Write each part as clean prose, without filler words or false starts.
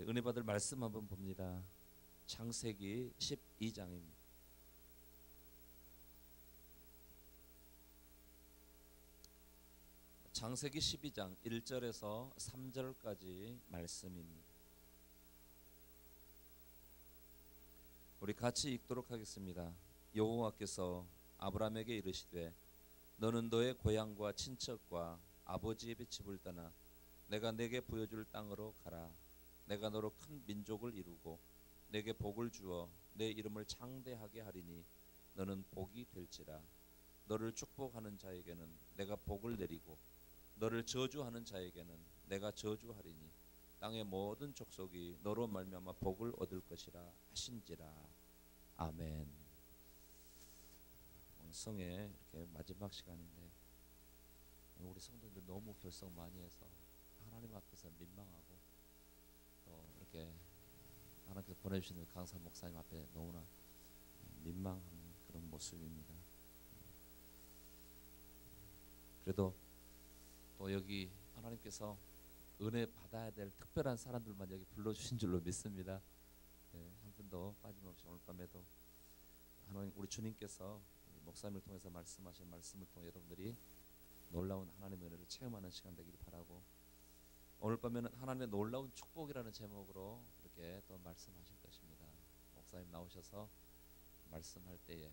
은혜 받을 말씀 한번 봅니다. 창세기 12장입니다. 창세기 12장 1절에서 3절까지 말씀입니다. 우리 같이 읽도록 하겠습니다. 여호와께서 아브라함에게 이르시되 너는 너의 고향과 친척과 아버지의 집을 떠나 내가 내게 보여줄 땅으로 가라. 내가 너로 큰 민족을 이루고 내게 복을 주어 내 이름을 창대하게 하리니 너는 복이 될지라. 너를 축복하는 자에게는 내가 복을 내리고 너를 저주하는 자에게는 내가 저주하리니 땅의 모든 족속이 너로 말미암아 복을 얻을 것이라 하신지라. 아멘. 오늘 성의 이렇게 마지막 시간인데 우리 성도님들 너무 결석 많이 해서 하나님 앞에서 민망하고 또 이렇게 하나님께서 보내주시는 강사 목사님 앞에 너무나 민망한 그런 모습입니다. 그래도 또 여기 하나님께서 은혜 받아야 될 특별한 사람들만 여기 불러주신 줄로 믿습니다. 한 분도 빠짐없이 오늘 밤에도 하나님 우리 주님께서 목사님을 통해서 말씀하신 말씀을 통해 여러분들이 놀라운 하나님의 은혜를 체험하는 시간 되기를 바라고, 오늘 밤에는 하나님의 놀라운 축복이라는 제목으로 이렇게 또 말씀하실 것입니다. 목사님 나오셔서 말씀할 때에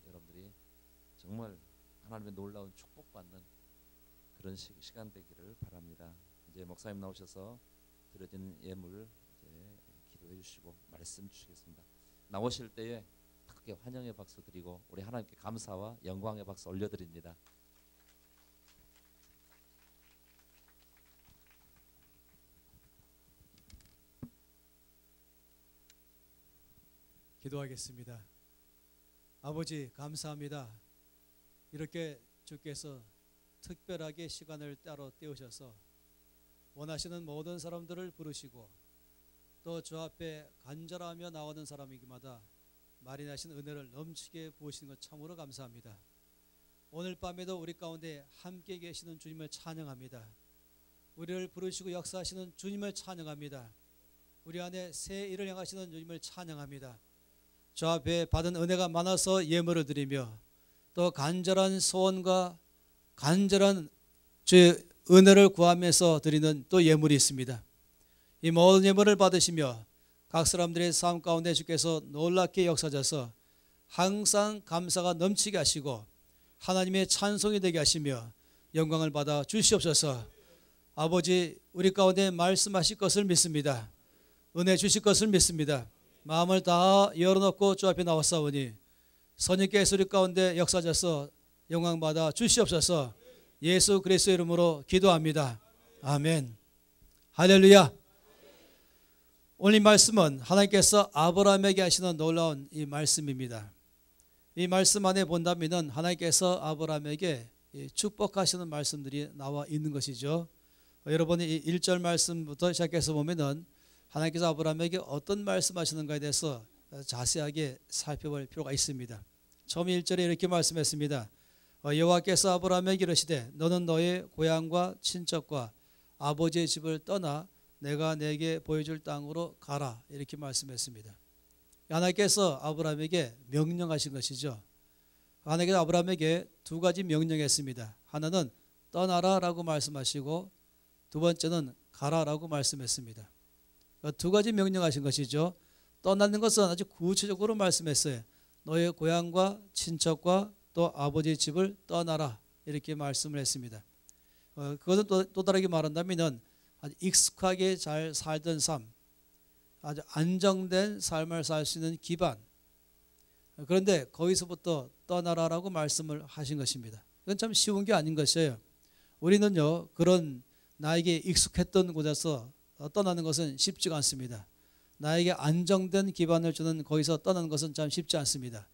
여러분들이 정말 하나님의 놀라운 축복받는 그런 시간 되기를 바랍니다. 이제 목사님 나오셔서 드려지는 예물 이제 기도해 주시고 말씀 주시겠습니다. 나오실 때에 크게 환영의 박수 드리고 우리 하나님께 감사와 영광의 박수 올려드립니다. 기도하겠습니다. 아버지 감사합니다. 이렇게 주께서 특별하게 시간을 따로 떼우셔서 원하시는 모든 사람들을 부르시고 또 주 앞에 간절하며 나오는 사람이기마다 마련하신 은혜를 넘치게 부으시는 것 참으로 감사합니다. 오늘 밤에도 우리 가운데 함께 계시는 주님을 찬양합니다. 우리를 부르시고 역사하시는 주님을 찬양합니다. 우리 안에 새 일을 행하시는 주님을 찬양합니다. 주 앞에 받은 은혜가 많아서 예물을 드리며 또 간절한 소원과 간절한 주의 은혜를 구하면서 드리는 또 예물이 있습니다. 이 모든 예물을 받으시며 각 사람들의 삶 가운데 주께서 놀랍게 역사하셔서 항상 감사가 넘치게 하시고 하나님의 찬송이 되게 하시며 영광을 받아 주시옵소서. 아버지 우리 가운데 말씀하실 것을 믿습니다. 은혜 주실 것을 믿습니다. 마음을 다 열어놓고 주 앞에 나왔사오니 선님께서 우리 가운데 역사하셔서 영광 받아 주시옵소서. 예수 그리스도의 이름으로 기도합니다. 아멘. 할렐루야. 오늘 이 말씀은 하나님께서 아브라함에게 하시는 놀라운 이 말씀입니다. 이 말씀 안에 본다면 하나님께서 아브라함에게 축복하시는 말씀들이 나와 있는 것이죠. 여러분이 이 1절 말씀부터 시작해서 보면은 하나님께서 아브라함에게 어떤 말씀하시는가에 대해서 자세하게 살펴볼 필요가 있습니다. 처음 1절에 이렇게 말씀했습니다. 여호와께서 아브라함에게 이르시되 너는 너의 고향과 친척과 아버지의 집을 떠나 내가 내게 보여줄 땅으로 가라. 이렇게 말씀했습니다. 하나님께서 아브라함에게 명령하신 것이죠. 하나님께서 아브라함에게 두 가지 명령했습니다. 하나는 떠나라라고 말씀하시고 두 번째는 가라라고 말씀했습니다. 두 가지 명령하신 것이죠. 떠나는 것은 아주 구체적으로 말씀했어요. 너의 고향과 친척과 또 아버지의 집을 떠나라 이렇게 말씀을 했습니다. 그것은 또 다르게 말한다면 아주 익숙하게 잘 살던 삶, 아주 안정된 삶을 살 수 있는 기반, 그런데 거기서부터 떠나라라고 말씀을 하신 것입니다. 이건 참 쉬운 게 아닌 것이에요. 우리는요 그런 나에게 익숙했던 곳에서 떠나는 것은 쉽지가 않습니다. 나에게 안정된 기반을 주는 거기서 떠나는 것은 참 쉽지 않습니다.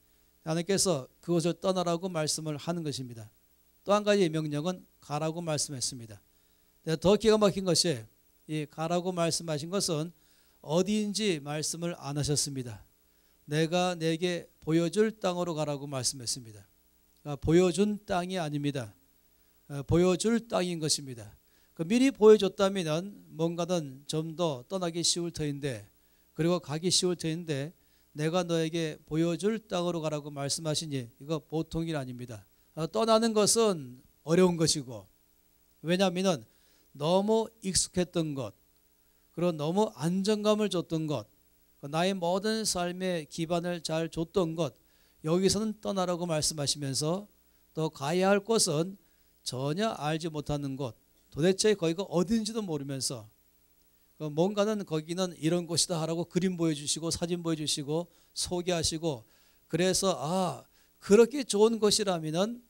하나님께서 그것을 떠나라고 말씀을 하는 것입니다. 또 한 가지 명령은 가라고 말씀했습니다. 더 기가 막힌 것이 이 가라고 말씀하신 것은 어디인지 말씀을 안 하셨습니다. 내가 내게 보여줄 땅으로 가라고 말씀했습니다. 보여준 땅이 아닙니다. 보여줄 땅인 것입니다. 미리 보여줬다면 뭔가는 좀 더 떠나기 쉬울 터인데, 그리고 가기 쉬울 터인데 내가 너에게 보여줄 땅으로 가라고 말씀하시니 이거 보통 일 아닙니다. 떠나는 것은 어려운 것이고, 왜냐하면 너무 익숙했던 것, 그리고 너무 안정감을 줬던 것, 나의 모든 삶의 기반을 잘 줬던 것, 여기서는 떠나라고 말씀하시면서 또 가야 할 곳은 전혀 알지 못하는 곳, 도대체 거기가 어딘지도 모르면서 뭔가는 거기는 이런 곳이다 하라고 그림 보여주시고 사진 보여주시고 소개하시고, 그래서 그렇게 좋은 곳이라면은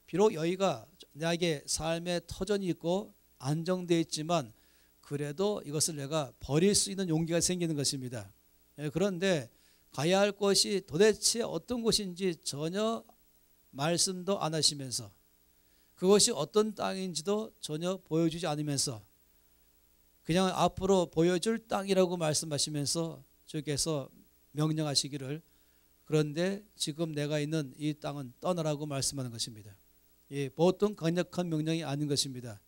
비록 여기가 나에게 삶의 터전이 있고 안정되어 있지만 그래도 이것을 내가 버릴 수 있는 용기가 생기는 것입니다. 그런데 가야 할 곳이 도대체 어떤 곳인지 전혀 말씀도 안 하시면서, 그것이 어떤 땅인지도 전혀 보여주지 않으면서 그냥 앞으로 보여줄 땅이라고 말씀하시면서 주께서 명령하시기를, 그런데 지금 내가 있는 이 땅은 떠나라고 말씀하는 것입니다. 보통 강력한 명령이 아닌 것입니다.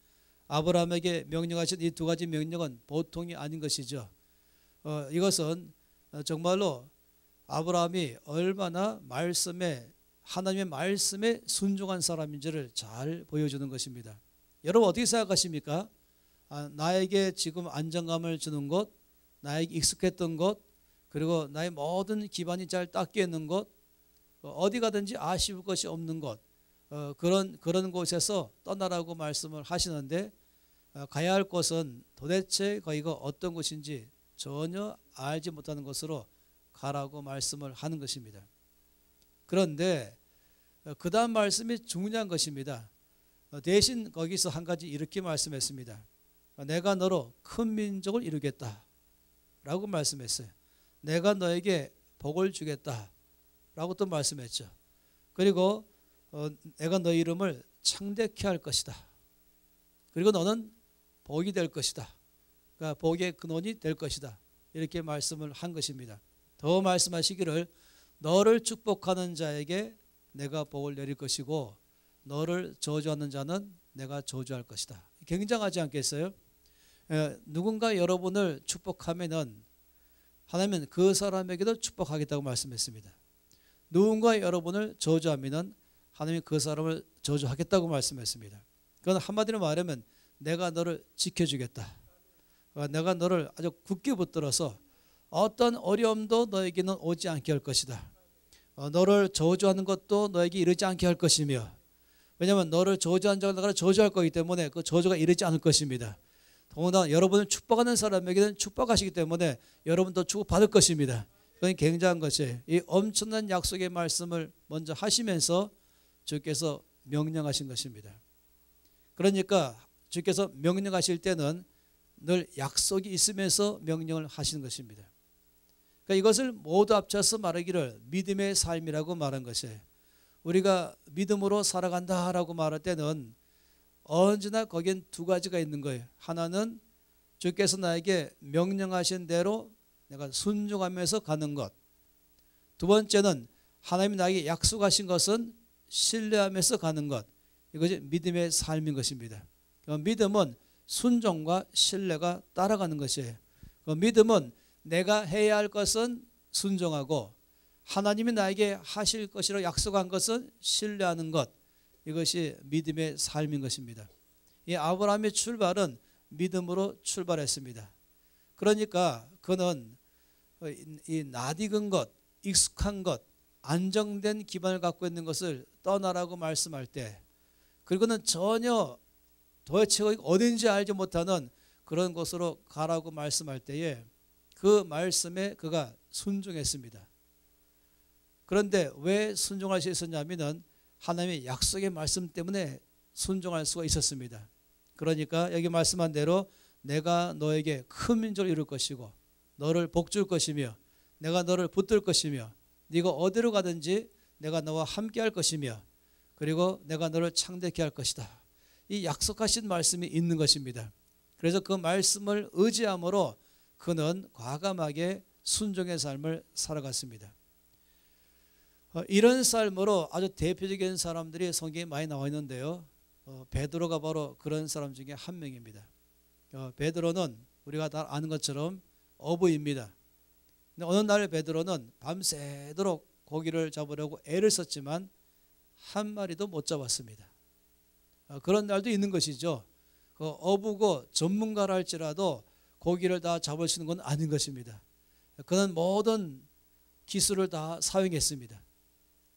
아브라함에게 명령하신 이 두 가지 명령은 보통이 아닌 것이죠. 이것은 정말로 아브라함이 얼마나 하나님의 말씀에 순종한 사람인지를 잘 보여주는 것입니다. 여러분 어떻게 생각하십니까? 나에게 지금 안정감을 주는 곳, 나에게 익숙했던 곳, 그리고 나의 모든 기반이 잘 닦여 있는 곳, 어디 가든지 아쉬울 것이 없는 곳, 그런 곳에서 떠나라고 말씀을 하시는데, 가야 할 곳은 도대체 거기가 어떤 곳인지 전혀 알지 못하는 곳으로 가라고 말씀을 하는 것입니다. 그런데 그 다음 말씀이 중요한 것입니다. 대신 거기서 한 가지 이렇게 말씀했습니다. 내가 너로 큰 민족을 이루겠다 라고 말씀했어요. 내가 너에게 복을 주겠다 라고 또 말씀했죠. 그리고 내가 너 이름을 창대케 할 것이다. 그리고 너는 복이 될 것이다. 그러니까 복의 근원이 될 것이다. 이렇게 말씀을 한 것입니다. 더 말씀하시기를 너를 축복하는 자에게 내가 복을 내릴 것이고 너를 저주하는 자는 내가 저주할 것이다. 굉장하지 않겠어요? 누군가 여러분을 축복하면은 하나님은 그 사람에게도 축복하겠다고 말씀했습니다. 누군가 여러분을 저주하면은 하나님이 그 사람을 저주하겠다고 말씀했습니다. 그건 한마디로 말하면 내가 너를 지켜주겠다. 내가 너를 아주 굳게 붙들어서 어떤 어려움도 너에게는 오지 않게 할 것이다. 너를 저주하는 것도 너에게 이르지 않게 할 것이며, 왜냐하면 너를 저주한 자가 나를 저주할 거기 때문에 그 저주가 이르지 않을 것입니다. 더군다나 여러분을 축복하는 사람에게는 축복하시기 때문에 여러분도 축복받을 것입니다. 그건 굉장한 것이에요. 이 엄청난 약속의 말씀을 먼저 하시면서 주께서 명령하신 것입니다. 그러니까 주께서 명령하실 때는 늘 약속이 있으면서 명령을 하시는 것입니다. 그러니까 이것을 모두 합쳐서 말하기를 믿음의 삶이라고 말한 것이에요. 우리가 믿음으로 살아간다라고 말할 때는 언제나 거기엔 두 가지가 있는 거예요. 하나는 주께서 나에게 명령하신 대로 내가 순종하면서 가는 것. 두 번째는 하나님이 나에게 약속하신 것은 신뢰하면서 가는 것. 이것이 믿음의 삶인 것입니다. 믿음은 순종과 신뢰가 따라가는 것이에요. 믿음은 내가 해야 할 것은 순종하고 하나님이 나에게 하실 것이라고 약속한 것은 신뢰하는 것. 이것이 믿음의 삶인 것입니다. 이 아브라함의 출발은 믿음으로 출발했습니다. 그러니까 그는 이 낯익은 것, 익숙한 것, 안정된 기반을 갖고 있는 것을 떠나라고 말씀할 때, 그리고는 전혀 도대체 어딘지 알지 못하는 그런 곳으로 가라고 말씀할 때에 그 말씀에 그가 순종했습니다. 그런데 왜 순종할 수 있었냐면은 하나님의 약속의 말씀 때문에 순종할 수가 있었습니다. 그러니까 여기 말씀한 대로 내가 너에게 큰 민족을 이룰 것이고 너를 복줄 것이며 내가 너를 붙들 것이며 네가 어디로 가든지 내가 너와 함께 할 것이며 그리고 내가 너를 창대케 할 것이다. 이 약속하신 말씀이 있는 것입니다. 그래서 그 말씀을 의지함으로 그는 과감하게 순종의 삶을 살아갔습니다. 이런 삶으로 아주 대표적인 사람들이 성경에 많이 나와 있는데요. 베드로가 바로 그런 사람 중에 한 명입니다. 베드로는 우리가 다 아는 것처럼 어부입니다. 근데 어느 날 베드로는 밤새도록 고기를 잡으려고 애를 썼지만 한 마리도 못 잡았습니다. 그런 날도 있는 것이죠. 그 어부고 전문가라 할지라도 고기를 다 잡을 수 있는 건 아닌 것입니다. 그는 모든 기술을 다 사용했습니다.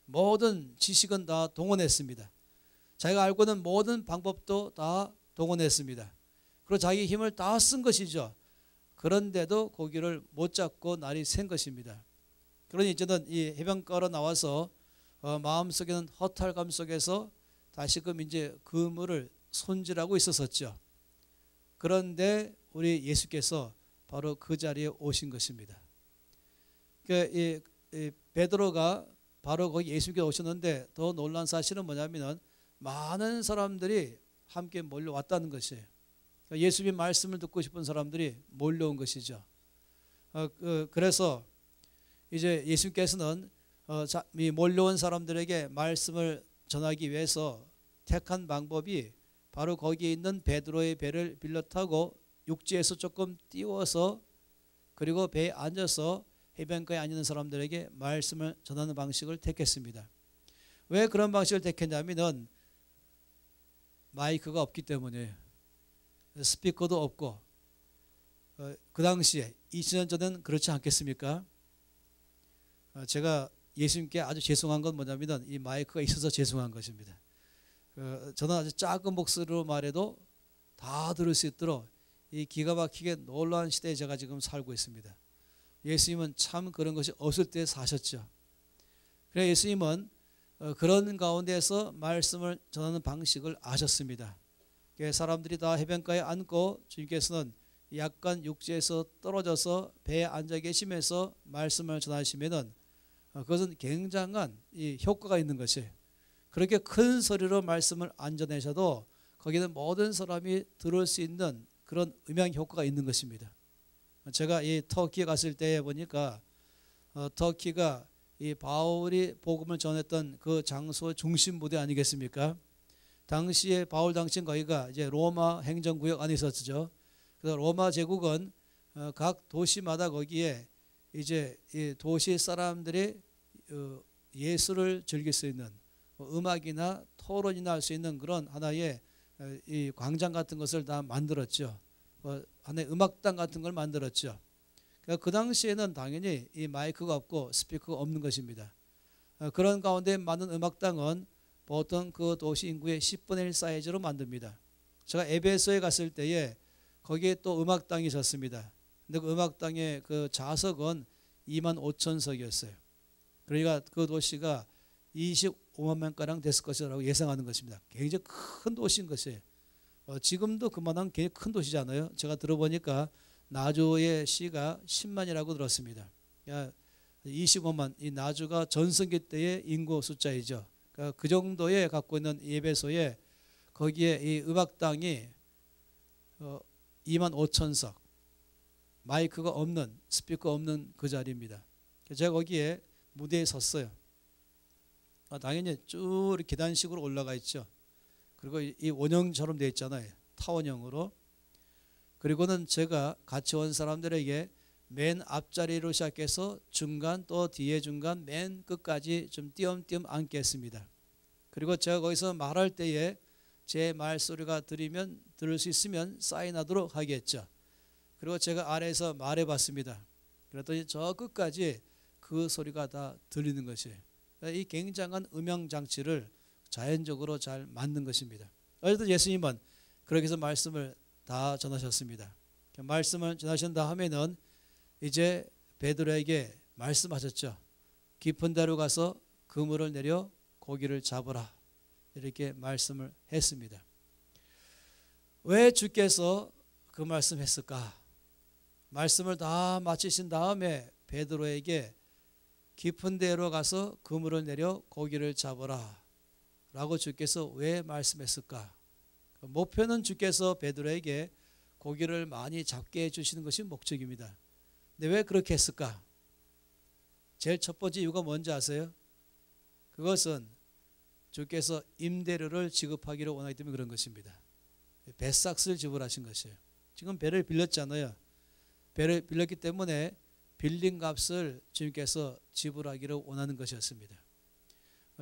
모든 지식은 다 동원했습니다. 자기가 알고 있는 모든 방법도 다 동원했습니다. 그리고 자기 힘을 다 쓴 것이죠. 그런데도 고기를 못 잡고 날이 샌 것입니다. 그러니 이제는 이 해변가로 나와서 마음속에는 허탈감 속에서 다시금 이제 그물을 손질하고 있었었죠. 그런데 우리 예수께서 바로 그 자리에 오신 것입니다. 이 베드로가 바로 거기 예수께 오셨는데 더 놀란 사실은 뭐냐면은 많은 사람들이 함께 몰려왔다는 것이에요. 예수님 말씀을 듣고 싶은 사람들이 몰려온 것이죠. 그래서 이제 예수께서는 이 몰려온 사람들에게 말씀을 전하기 위해서 택한 방법이 바로 거기에 있는 베드로의 배를 빌려 타고 육지에서 조금 띄워서 그리고 배에 앉아서 해변가에 앉는 사람들에게 말씀을 전하는 방식을 택했습니다. 왜 그런 방식을 택했냐면은 마이크가 없기 때문이에요. 스피커도 없고 그 당시에 2000년 전에는 그렇지 않겠습니까? 제가 예수님께 아주 죄송한 건 뭐냐면 이 마이크가 있어서 죄송한 것입니다. 저는 아주 작은 목소리로 말해도 다 들을 수 있도록 이 기가 막히게 놀라운 시대에 제가 지금 살고 있습니다. 예수님은 참 그런 것이 없을 때 사셨죠. 그래서 예수님은 그런 가운데서 말씀을 전하는 방식을 아셨습니다. 사람들이 다 해변가에 앉고 주님께서는 약간 육지에서 떨어져서 배에 앉아 계시면서 말씀을 전하시면은 그것은 굉장한 이 효과가 있는 것이에요. 그렇게 큰 소리로 말씀을 안 전하셔도 거기는 모든 사람이 들을 수 있는 그런 음향 효과가 있는 것입니다. 제가 이 터키에 갔을 때 보니까 터키가 이 바울이 복음을 전했던 그 장소의 중심 무대 아니겠습니까? 당시에 바울 당시엔 거기가 이제 로마 행정구역 안에 있었죠. 그래서 로마 제국은 각 도시마다 거기에 이제 이 도시 사람들이 예술을 즐길 수 있는 음악이나 토론이나 할 수 있는 그런 하나의 이 광장 같은 것을 다 만들었죠. 하나의 음악당 같은 걸 만들었죠. 그러니까 그 당시에는 당연히 이 마이크가 없고 스피커가 없는 것입니다. 그런 가운데 많은 음악당은 보통 그 도시 인구의 10분의 1 사이즈로 만듭니다. 제가 에베소에 갔을 때에 거기에 또 음악당이 있었습니다. 근데 그 음악당의 그 좌석은 25,000석이었어요. 그러니까 그 도시가 25만 명가량 됐을 것이라고 예상하는 것입니다. 굉장히 큰 도시인 것이에요. 지금도 그만한 굉장히 큰 도시잖아요. 제가 들어보니까 나주의 시가 10만이라고 들었습니다. 25만, 이 나주가 전성기 때의 인구 숫자이죠. 그러니까 그 정도에 갖고 있는 예배소에 거기에 이 음악당이 25,000석, 마이크가 없는, 스피커 없는 그 자리입니다. 제가 거기에 무대에 섰어요. 당연히 쭉 계단식으로 올라가 있죠. 그리고 이 원형처럼 되어 있잖아요. 타원형으로. 그리고는 제가 같이 온 사람들에게 맨 앞자리로 시작해서 중간 또 뒤에 중간 맨 끝까지 좀 띄엄띄엄 앉겠습니다. 그리고 제가 거기서 말할 때에 제 말소리가 들을 수 있으면 사인하도록 하겠죠. 그리고 제가 아래에서 말해봤습니다. 그랬더니 저 끝까지 그 소리가 다 들리는 것이에요. 이 굉장한 음향 장치를 자연적으로 잘 만든 것입니다. 어쨌든 예수님은 그렇게 해서 말씀을 다 전하셨습니다. 말씀을 전하신 다음에는 이제 베드로에게 말씀하셨죠. 깊은 데로 가서 그물을 내려 고기를 잡으라. 이렇게 말씀을 했습니다. 왜 주께서 그 말씀했을까? 말씀을 다 마치신 다음에 베드로에게 깊은 데로 가서 그물을 내려 고기를 잡으라 라고 주께서 왜 말씀했을까? 목표는 주께서 베드로에게 고기를 많이 잡게 해주시는 것이 목적입니다. 근데 왜 그렇게 했을까? 제일 첫 번째 이유가 뭔지 아세요? 그것은 주께서 임대료를 지급하기를 원하기 때문에 그런 것입니다. 배삭스를 지불하신 것이에요. 지금 배를 빌렸잖아요. 배를 빌렸기 때문에 빌린 값을 주님께서 지불하기를 원하는 것이었습니다.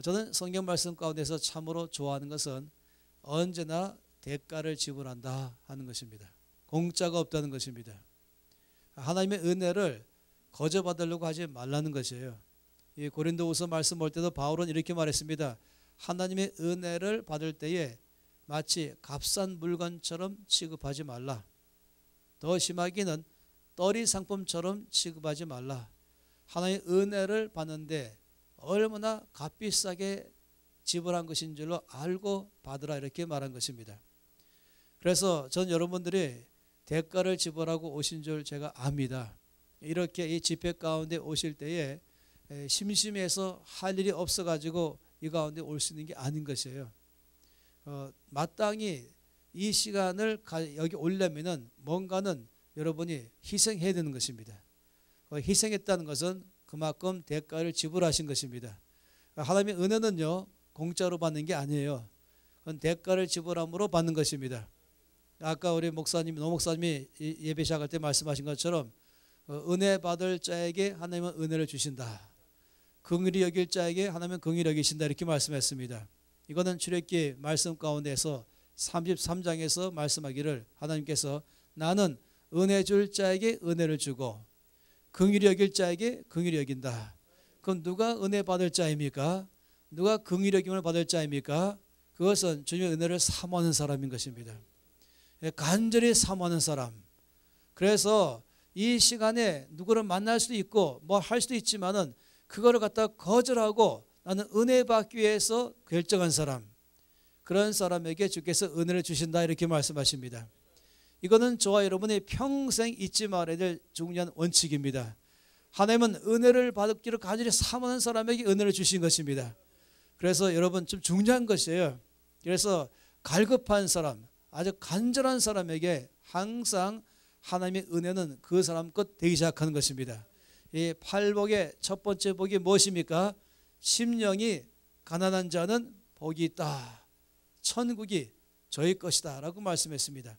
저는 성경 말씀 가운데서 참으로 좋아하는 것은 언제나 대가를 지불한다 하는 것입니다. 공짜가 없다는 것입니다. 하나님의 은혜를 거저받으려고 하지 말라는 것이에요. 이 고린도후서 말씀 볼 때도 바울은 이렇게 말했습니다. 하나님의 은혜를 받을 때에 마치 값싼 물건처럼 취급하지 말라. 더 심하게는 떨이 상품처럼 취급하지 말라. 하나님의 은혜를 받는데 얼마나 값비싸게 지불한 것인 줄로 알고 받으라 이렇게 말한 것입니다. 그래서 전 여러분들이 대가를 지불하고 오신 줄 제가 압니다. 이렇게 이 집회 가운데 오실 때에 심심해서 할 일이 없어가지고 이 가운데 올 수 있는 게 아닌 것이에요. 마땅히 이 시간을 여기 오려면은 뭔가는 여러분이 희생해야 되는 것입니다. 희생했다는 것은 그만큼 대가를 지불하신 것입니다. 하나님의 은혜는요 공짜로 받는 게 아니에요. 그건 대가를 지불함으로 받는 것입니다. 아까 우리 목사님, 노 목사님이 예배 시작할 때 말씀하신 것처럼 은혜 받을 자에게 하나님은 은혜를 주신다. 긍휼히 여길 자에게 하나님은 긍휼히 여기신다 이렇게 말씀했습니다. 이거는 출애굽기 말씀 가운데서 33장에서 말씀하기를 하나님께서 나는 은혜 줄 자에게 은혜를 주고 긍휼히 여길 자에게 긍휼히 여긴다. 그럼 누가 은혜 받을 자입니까? 누가 긍휼히 여김을 받을 자입니까? 그것은 주님의 은혜를 사모하는 사람인 것입니다. 간절히 사모하는 사람. 그래서 이 시간에 누구를 만날 수도 있고 뭐 할 수도 있지만은 그거를 갖다 거절하고 나는 은혜 받기 위해서 결정한 사람, 그런 사람에게 주께서 은혜를 주신다 이렇게 말씀하십니다. 이거는 저와 여러분이 평생 잊지 말아야 될 중요한 원칙입니다. 하나님은 은혜를 받기를 간절히 사모하는 사람에게 은혜를 주신 것입니다. 그래서 여러분 좀 중요한 것이에요. 그래서 갈급한 사람, 아주 간절한 사람에게 항상 하나님의 은혜는 그 사람 것 되기 시작하는 것입니다. 이 팔복의 첫 번째 복이 무엇입니까? 심령이 가난한 자는 복이 있다. 천국이 저희 것이다 라고 말씀했습니다.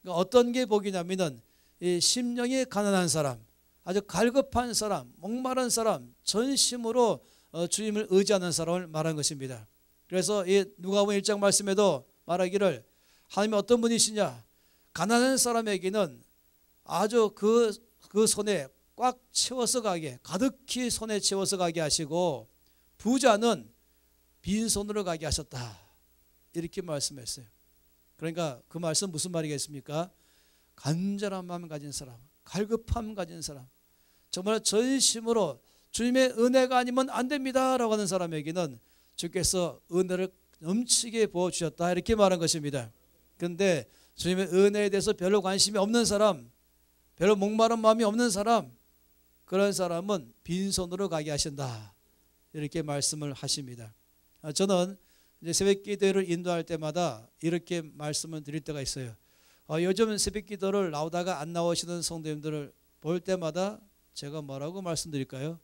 그러니까 어떤 게 복이냐면은 이 심령이 가난한 사람, 아주 갈급한 사람, 목마른 사람, 전심으로 주님을 의지하는 사람을 말한 것입니다. 그래서 이 누가복음 1장 말씀에도 말하기를 하나님이 어떤 분이시냐? 가난한 사람에게는 아주 그 손에 꽉 채워서 가게, 가득히 손에 채워서 가게 하시고 부자는 빈손으로 가게 하셨다. 이렇게 말씀했어요. 그러니까 그 말씀 무슨 말이겠습니까? 간절한 마음 가진 사람, 갈급함 가진 사람, 정말 전심으로 주님의 은혜가 아니면 안 됩니다 라고 하는 사람에게는 주께서 은혜를 넘치게 부어주셨다 이렇게 말한 것입니다. 그런데 주님의 은혜에 대해서 별로 관심이 없는 사람, 별로 목마른 마음이 없는 사람, 그런 사람은 빈손으로 가게 하신다 이렇게 말씀을 하십니다. 저는 이제 새벽 기도를 인도할 때마다 이렇게 말씀을 드릴 때가 있어요. 요즘 새벽 기도를 나오다가 안 나오시는 성도님들을 볼 때마다 제가 뭐라고 말씀드릴까요?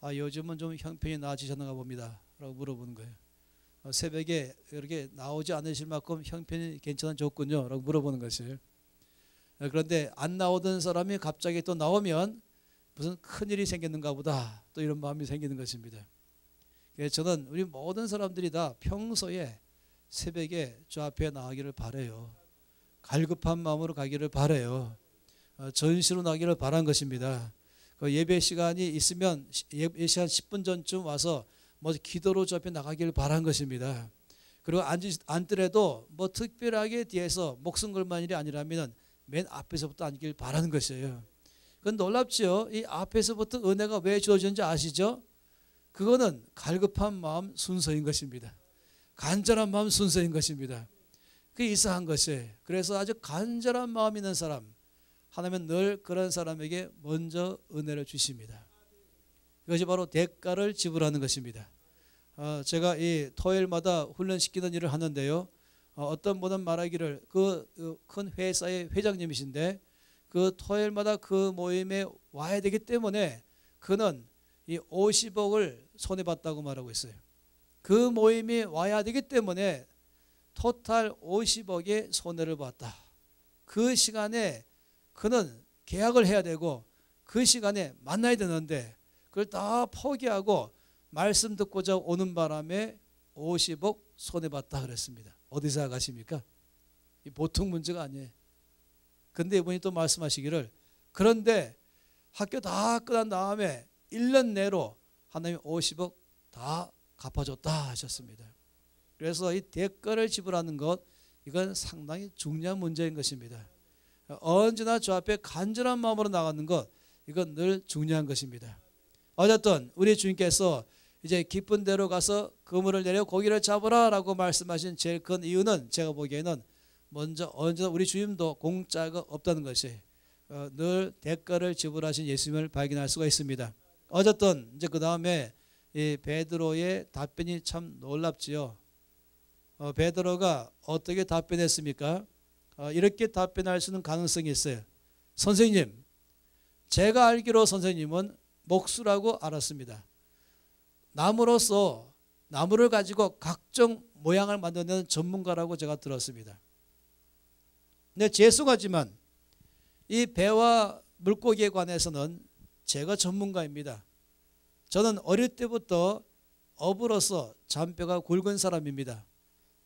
요즘은 좀 형편이 나아지셨는가 봅니다 라고 물어보는 거예요. 새벽에 이렇게 나오지 않으실 만큼 형편이 좋군요 라고 물어보는 것이에요. 그런데 안 나오던 사람이 갑자기 또 나오면 무슨 큰일이 생겼는가 보다 또 이런 마음이 생기는 것입니다. 그래서 저는 우리 모든 사람들이 다 평소에 새벽에 주 앞에 나가기를 바라요. 갈급한 마음으로 가기를 바라요. 전시로 나기를 바란 것입니다. 그 예배 시간이 있으면 예배 시간 10분 전쯤 와서 뭐 기도로 주 앞에 나가기를 바란 것입니다. 그리고 앉더라도 뭐 특별하게 뒤에서 목숨 걸만 일이 아니라면 맨 앞에서부터 앉기를 바라는 것이에요. 그건 놀랍죠. 이 앞에서부터 은혜가 왜 주어지는지 아시죠? 그거는 갈급한 마음 순서인 것입니다. 간절한 마음 순서인 것입니다. 그게 이상한 것이에요. 그래서 아주 간절한 마음 있는 사람, 하나님은 늘 그런 사람에게 먼저 은혜를 주십니다. 이것이 바로 대가를 지불하는 것입니다. 제가 이 토요일마다 훈련시키는 일을 하는데요. 어떤 분은 말하기를 그 큰 회사의 회장님이신데 그 토요일마다 그 모임에 와야 되기 때문에 그는 이 50억을 손해봤다고 말하고 있어요. 그 모임에 와야 되기 때문에 토탈 50억의 손해를 봤다. 그 시간에 그는 계약을 해야 되고 그 시간에 만나야 되는데 그걸 다 포기하고 말씀 듣고자 오는 바람에 50억 손해봤다 그랬습니다. 어디서 생각하십니까? 이 보통 문제가 아니에요. 근데 이분이 또 말씀하시기를 그런데 학교 다 끝난 다음에 1년 내로 하나님이 50억 다 갚아줬다 하셨습니다. 그래서 이 대가를 지불하는 것 이건 상당히 중요한 문제인 것입니다. 언제나 주 앞에 간절한 마음으로 나가는 것 이건 늘 중요한 것입니다. 어쨌든 우리 주님께서 이제 깊은 데로 가서 그물을 내려 고기를 잡으라 라고 말씀하신 제일 큰 이유는 제가 보기에는 먼저 언제나 우리 주님도 공짜가 없다는 것이 늘 대가를 지불하신 예수님을 발견할 수가 있습니다. 어쨌든 이제 그 다음에 이 베드로의 답변이 참 놀랍지요. 베드로가 어떻게 답변했습니까? 이렇게 답변할 수 있는 가능성이 있어요. 선생님, 제가 알기로 선생님은 목수라고 알았습니다. 나무로서 나무를 가지고 각종 모양을 만드는 전문가라고 제가 들었습니다. 근데 죄송하지만 이 배와 물고기에 관해서는 제가 전문가입니다. 저는 어릴 때부터 어부로서 잔뼈가 굵은 사람입니다.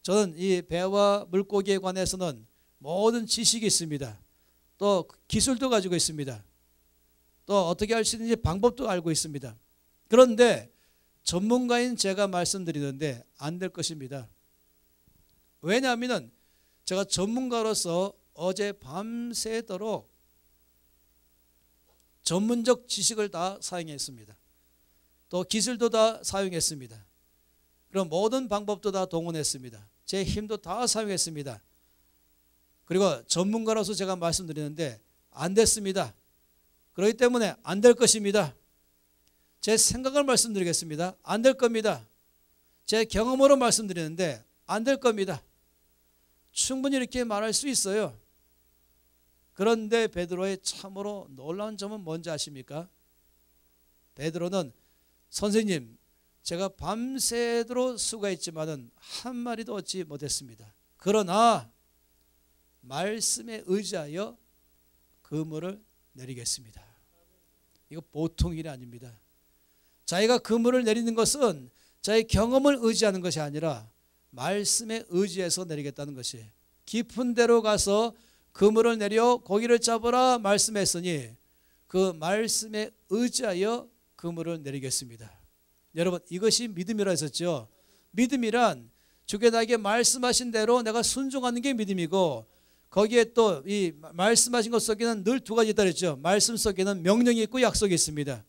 저는 이 배와 물고기에 관해서는 모든 지식이 있습니다. 또 기술도 가지고 있습니다. 또 어떻게 할 수 있는지 방법도 알고 있습니다. 그런데 전문가인 제가 말씀드리는데 안 될 것입니다. 왜냐하면 제가 전문가로서 어제 밤새도록 전문적 지식을 다 사용했습니다. 또 기술도 다 사용했습니다. 그럼 모든 방법도 다 동원했습니다. 제 힘도 다 사용했습니다. 그리고 전문가로서 제가 말씀드리는데 안 됐습니다. 그렇기 때문에 안 될 것입니다. 제 생각을 말씀드리겠습니다. 안 될 겁니다. 제 경험으로 말씀드리는데 안 될 겁니다. 충분히 이렇게 말할 수 있어요. 그런데 베드로의 참으로 놀라운 점은 뭔지 아십니까? 베드로는 선생님, 제가 밤새도록 수고했지만은 한 마리도 얻지 못했습니다. 그러나 말씀에 의지하여 그물을 내리겠습니다. 이거 보통 일이 아닙니다. 자기가 그물을 내리는 것은 자기 경험을 의지하는 것이 아니라 말씀에 의지해서 내리겠다는 것이에요. 깊은 데로 가서 그물을 내려 고기를 잡으라 말씀했으니 그 말씀에 의지하여 그물을 내리겠습니다. 여러분, 이것이 믿음이라 했었죠. 믿음이란 주께 나에게 말씀하신 대로 내가 순종하는 게 믿음이고, 거기에 또 이 말씀하신 것 속에는 늘 두 가지 있다 그랬죠. 말씀 속에는 명령이 있고 약속이 있습니다.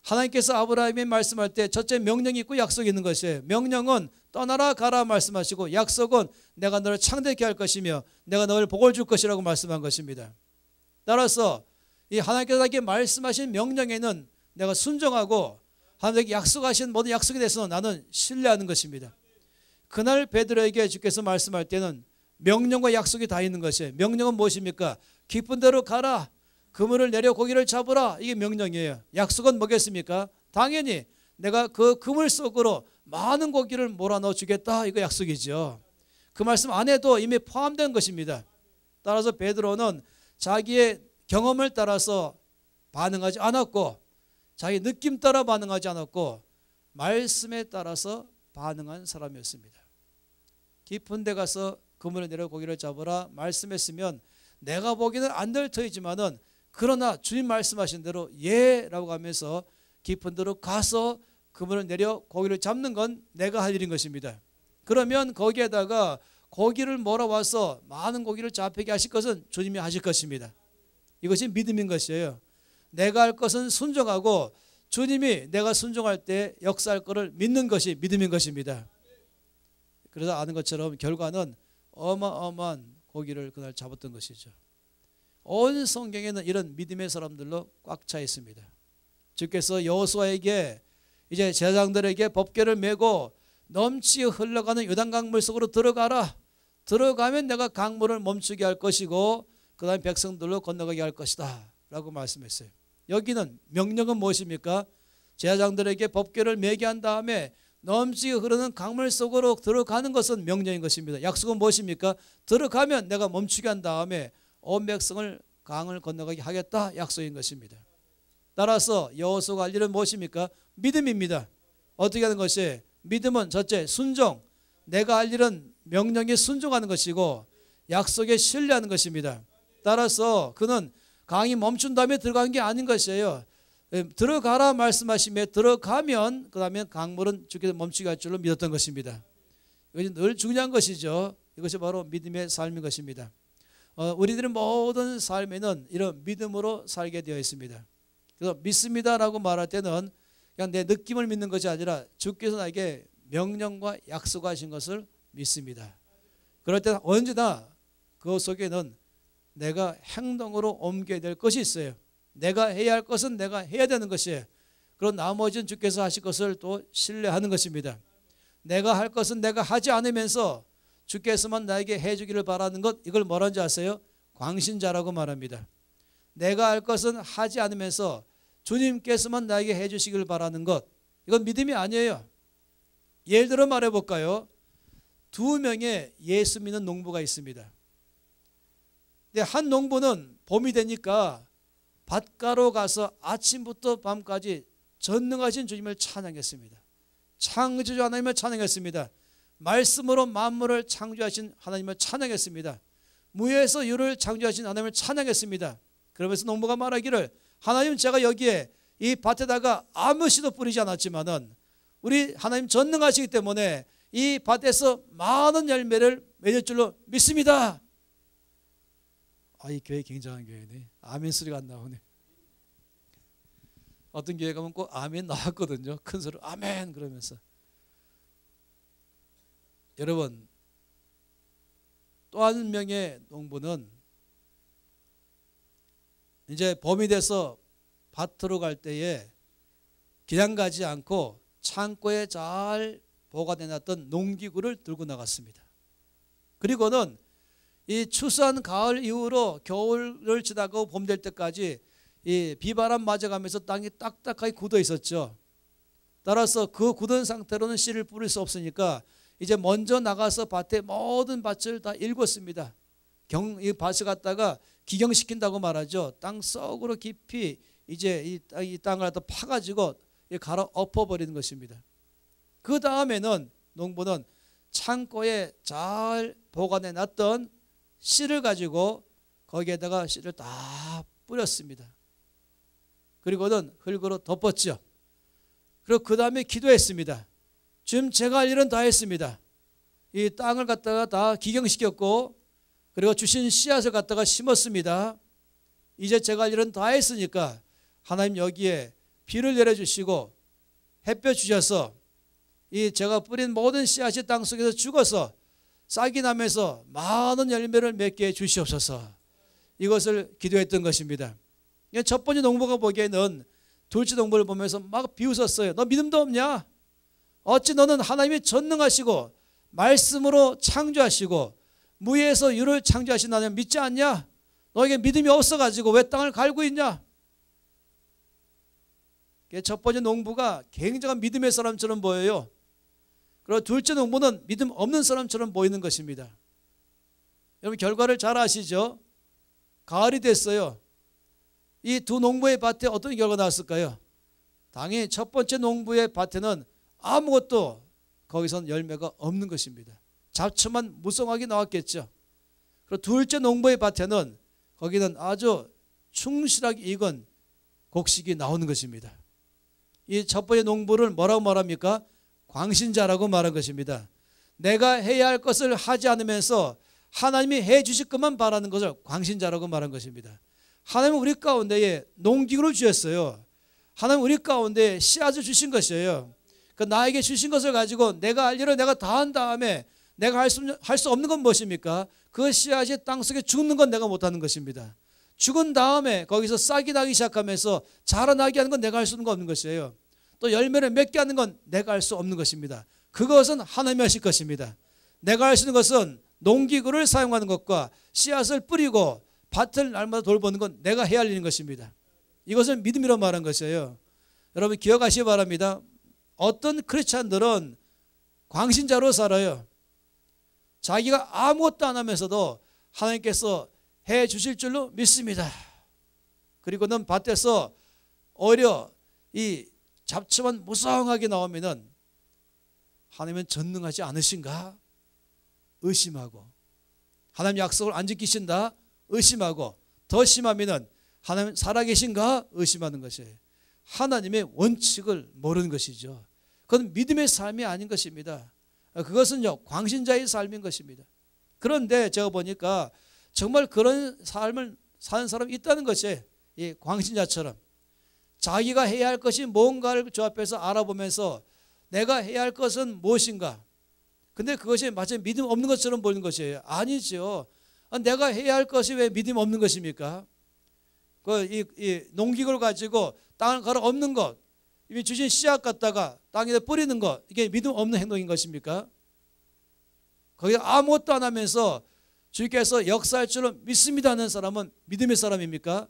하나님께서 아브라함이 말씀할 때 첫째 명령이 있고 약속이 있는 것이에요. 명령은 떠나라 가라 말씀하시고, 약속은 내가 너를 창대케 할 것이며 내가 너를 복을 줄 것이라고 말씀한 것입니다. 따라서 이 하나님께서 나에게 말씀하신 명령에는 내가 순종하고, 하나님께 약속하신 모든 약속에 대해서는 나는 신뢰하는 것입니다. 그날 베드로에게 주께서 말씀할 때는 명령과 약속이 다 있는 것이에요. 명령은 무엇입니까? 깊은 데로 가라, 그물을 내려 고기를 잡으라, 이게 명령이에요. 약속은 뭐겠습니까? 당연히 내가 그 그물 속으로 많은 고기를 몰아넣어 주겠다, 이거 약속이죠. 그 말씀 안에도 이미 포함된 것입니다. 따라서 베드로는 자기의 경험을 따라서 반응하지 않았고, 자기 느낌 따라 반응하지 않았고, 말씀에 따라서 반응한 사람이었습니다. 깊은 데 가서 그물을 내려 고기를 잡으라 말씀했으면 내가 보기에는 안 될 터이지만은, 그러나 주님 말씀하신 대로 예라고 하면서 깊은 데로 가서 그물을 내려 고기를 잡는 건 내가 할 일인 것입니다. 그러면 거기에다가 고기를 몰아와서 많은 고기를 잡히게 하실 것은 주님이 하실 것입니다. 이것이 믿음인 것이에요. 내가 할 것은 순종하고 주님이 내가 순종할 때 역사할 것을 믿는 것이 믿음인 것입니다. 그래서 아는 것처럼 결과는 어마어마한 고기를 그날 잡았던 것이죠. 온 성경에는 이런 믿음의 사람들로 꽉 차 있습니다. 주께서 여호수아에게 이제 제사장들에게 법궤를 메고 넘치 흘러가는 요단강 물 속으로 들어가라, 들어가면 내가 강물을 멈추게 할 것이고 그 다음에 백성들로 건너가게 할 것이다 라고 말씀했어요. 여기는 명령은 무엇입니까? 제사장들에게 법궤를 메게 한 다음에 넘치게 흐르는 강물 속으로 들어가는 것은 명령인 것입니다. 약속은 무엇입니까? 들어가면 내가 멈추게 한 다음에 온 백성을 강을 건너가게 하겠다 약속인 것입니다. 따라서 여호수아가 할 일은 무엇입니까? 믿음입니다. 어떻게 하는 것이? 믿음은 첫째 순종. 내가 할 일은 명령에 순종하는 것이고 약속에 신뢰하는 것입니다. 따라서 그는 강이 멈춘 다음에 들어간 게 아닌 것이에요. 들어가라 말씀하시며 들어가면 그 다음에 강물은 주께서 멈추게 할 줄로 믿었던 것입니다. 이것이 늘 중요한 것이죠. 이것이 바로 믿음의 삶인 것입니다. 우리들의 모든 삶에는 이런 믿음으로 살게 되어 있습니다. 그래서 믿습니다라고 말할 때는 그냥 내 느낌을 믿는 것이 아니라 주께서 나에게 명령과 약속하신 것을 믿습니다. 그럴 때는 언제나 그 속에는 내가 행동으로 옮겨야 될 것이 있어요. 내가 해야 할 것은 내가 해야 되는 것이에요. 그런 나머지는 주께서 하실 것을 또 신뢰하는 것입니다. 내가 할 것은 내가 하지 않으면서 주께서만 나에게 해주기를 바라는 것, 이걸 뭐라는 줄 아세요? 광신자라고 말합니다. 내가 할 것은 하지 않으면서 주님께서만 나에게 해주시기를 바라는 것, 이건 믿음이 아니에요. 예를 들어 말해볼까요? 2명의 예수 믿는 농부가 있습니다. 근데 한 농부는 봄이 되니까 밭가로 가서 아침부터 밤까지 전능하신 주님을 찬양했습니다. 창조주 하나님을 찬양했습니다. 말씀으로 만물을 창조하신 하나님을 찬양했습니다. 무에서 유를 창조하신 하나님을 찬양했습니다. 그러면서 농부가 말하기를, 하나님, 제가 여기에 이 밭에다가 아무 씨도 뿌리지 않았지만은 우리 하나님 전능하시기 때문에 이 밭에서 많은 열매를 맺을 줄로 믿습니다. 이 교회 굉장한 교회네. 아멘 소리가 안 나오네. 어떤 교회 가면 꼭 아멘 나왔거든요. 큰 소리로 아멘 그러면서. 여러분, 또 한 명의 농부는 이제 봄이 돼서 밭으로 갈 때에 그냥 가지 않고 창고에 잘 보관해놨던 농기구를 들고 나갔습니다. 그리고는 이 추수한 가을 이후로 겨울을 지나고 봄 될 때까지 이 비바람 맞아가면서 땅이 딱딱하게 굳어 있었죠. 따라서 그 굳은 상태로는 씨를 뿌릴 수 없으니까 이제 먼저 나가서 밭에 모든 밭을 다 일궜습니다. 이 밭을 갖다가 기경시킨다고 말하죠. 땅 속으로 깊이 이제 이 땅을 갖다 파가지고 갈아 엎어버리는 것입니다. 그 다음에는 농부는 창고에 잘 보관해 놨던 씨를 가지고 거기에다가 씨를 다 뿌렸습니다. 그리고는 흙으로 덮었죠. 그리고 그 다음에 기도했습니다. 지금 제가 할 일은 다 했습니다. 이 땅을 갖다가 다 기경시켰고 그리고 주신 씨앗을 갖다가 심었습니다. 이제 제가 할 일은 다 했으니까 하나님 여기에 비를 내려주시고 햇볕 주셔서 이 제가 뿌린 모든 씨앗이 땅 속에서 죽어서 싹이 나면서 많은 열매를 맺게 해 주시옵소서. 이것을 기도했던 것입니다. 첫 번째 농부가 보기에는 둘째 농부를 보면서 막 비웃었어요. 너 믿음도 없냐? 어찌 너는 하나님이 전능하시고 말씀으로 창조하시고 무에서 유를 창조하신 하나님 믿지 않냐? 너에게 믿음이 없어가지고 왜 땅을 갈고 있냐? 첫 번째 농부가 굉장한 믿음의 사람처럼 보여요. 그리고 둘째 농부는 믿음 없는 사람처럼 보이는 것입니다. 여러분 결과를 잘 아시죠? 가을이 됐어요. 이 두 농부의 밭에 어떤 결과가 나왔을까요? 당연히 첫 번째 농부의 밭에는 아무것도 거기선 열매가 없는 것입니다. 잡초만 무성하게 나왔겠죠. 그리고 둘째 농부의 밭에는 거기는 아주 충실하게 익은 곡식이 나오는 것입니다. 이 첫 번째 농부를 뭐라고 말합니까? 광신자라고 말한 것입니다. 내가 해야 할 것을 하지 않으면서 하나님이 해 주실 것만 바라는 것을 광신자라고 말한 것입니다. 하나님은 우리 가운데에 농기구를 주셨어요. 하나님은 우리 가운데 씨앗을 주신 것이에요. 그 나에게 주신 것을 가지고 내가 할 일을 내가 다 한 다음에 내가 할 수 없는 건 무엇입니까? 그 씨앗이 땅속에 죽는 건 내가 못하는 것입니다. 죽은 다음에 거기서 싹이 나기 시작하면서 자라나게 하는 건 내가 할 수 없는 것이에요. 또 열매를 맺게 하는 건 내가 할 수 없는 것입니다. 그것은 하나님이 하실 것입니다. 내가 할 수 있는 것은 농기구를 사용하는 것과 씨앗을 뿌리고 밭을 날마다 돌보는 건 내가 해야 할 일인 것입니다. 이것을 믿음이라고 말한 것이에요. 여러분 기억하시기 바랍니다. 어떤 크리스찬들은 광신자로 살아요. 자기가 아무것도 안 하면서도 하나님께서 해 주실 줄로 믿습니다. 그리고는 밭에서 오히려 이 잡초만 무성하게 나오면은 하나님은 전능하지 않으신가 의심하고, 하나님 약속을 안 지키신다 의심하고, 더 심하면은 하나님 살아계신가 의심하는 것이에요. 하나님의 원칙을 모르는 것이죠. 그건 믿음의 삶이 아닌 것입니다. 그것은요 광신자의 삶인 것입니다. 그런데 제가 보니까 정말 그런 삶을 사는 사람이 있다는 것이에요. 이 광신자처럼 자기가 해야 할 것이 뭔가를 저 앞에서 알아보면서 내가 해야 할 것은 무엇인가. 근데 그것이 마치 믿음 없는 것처럼 보이는 것이에요. 아니죠. 내가 해야 할 것이 왜 믿음 없는 것입니까? 이 농기구를 가지고 땅을 갈아 엎는 것, 이미 주신 씨앗 갖다가 땅에다 뿌리는 것, 이게 믿음 없는 행동인 것입니까? 거기다 아무것도 안 하면서 주께서 역사할 줄로 믿습니다 하는 사람은 믿음의 사람입니까?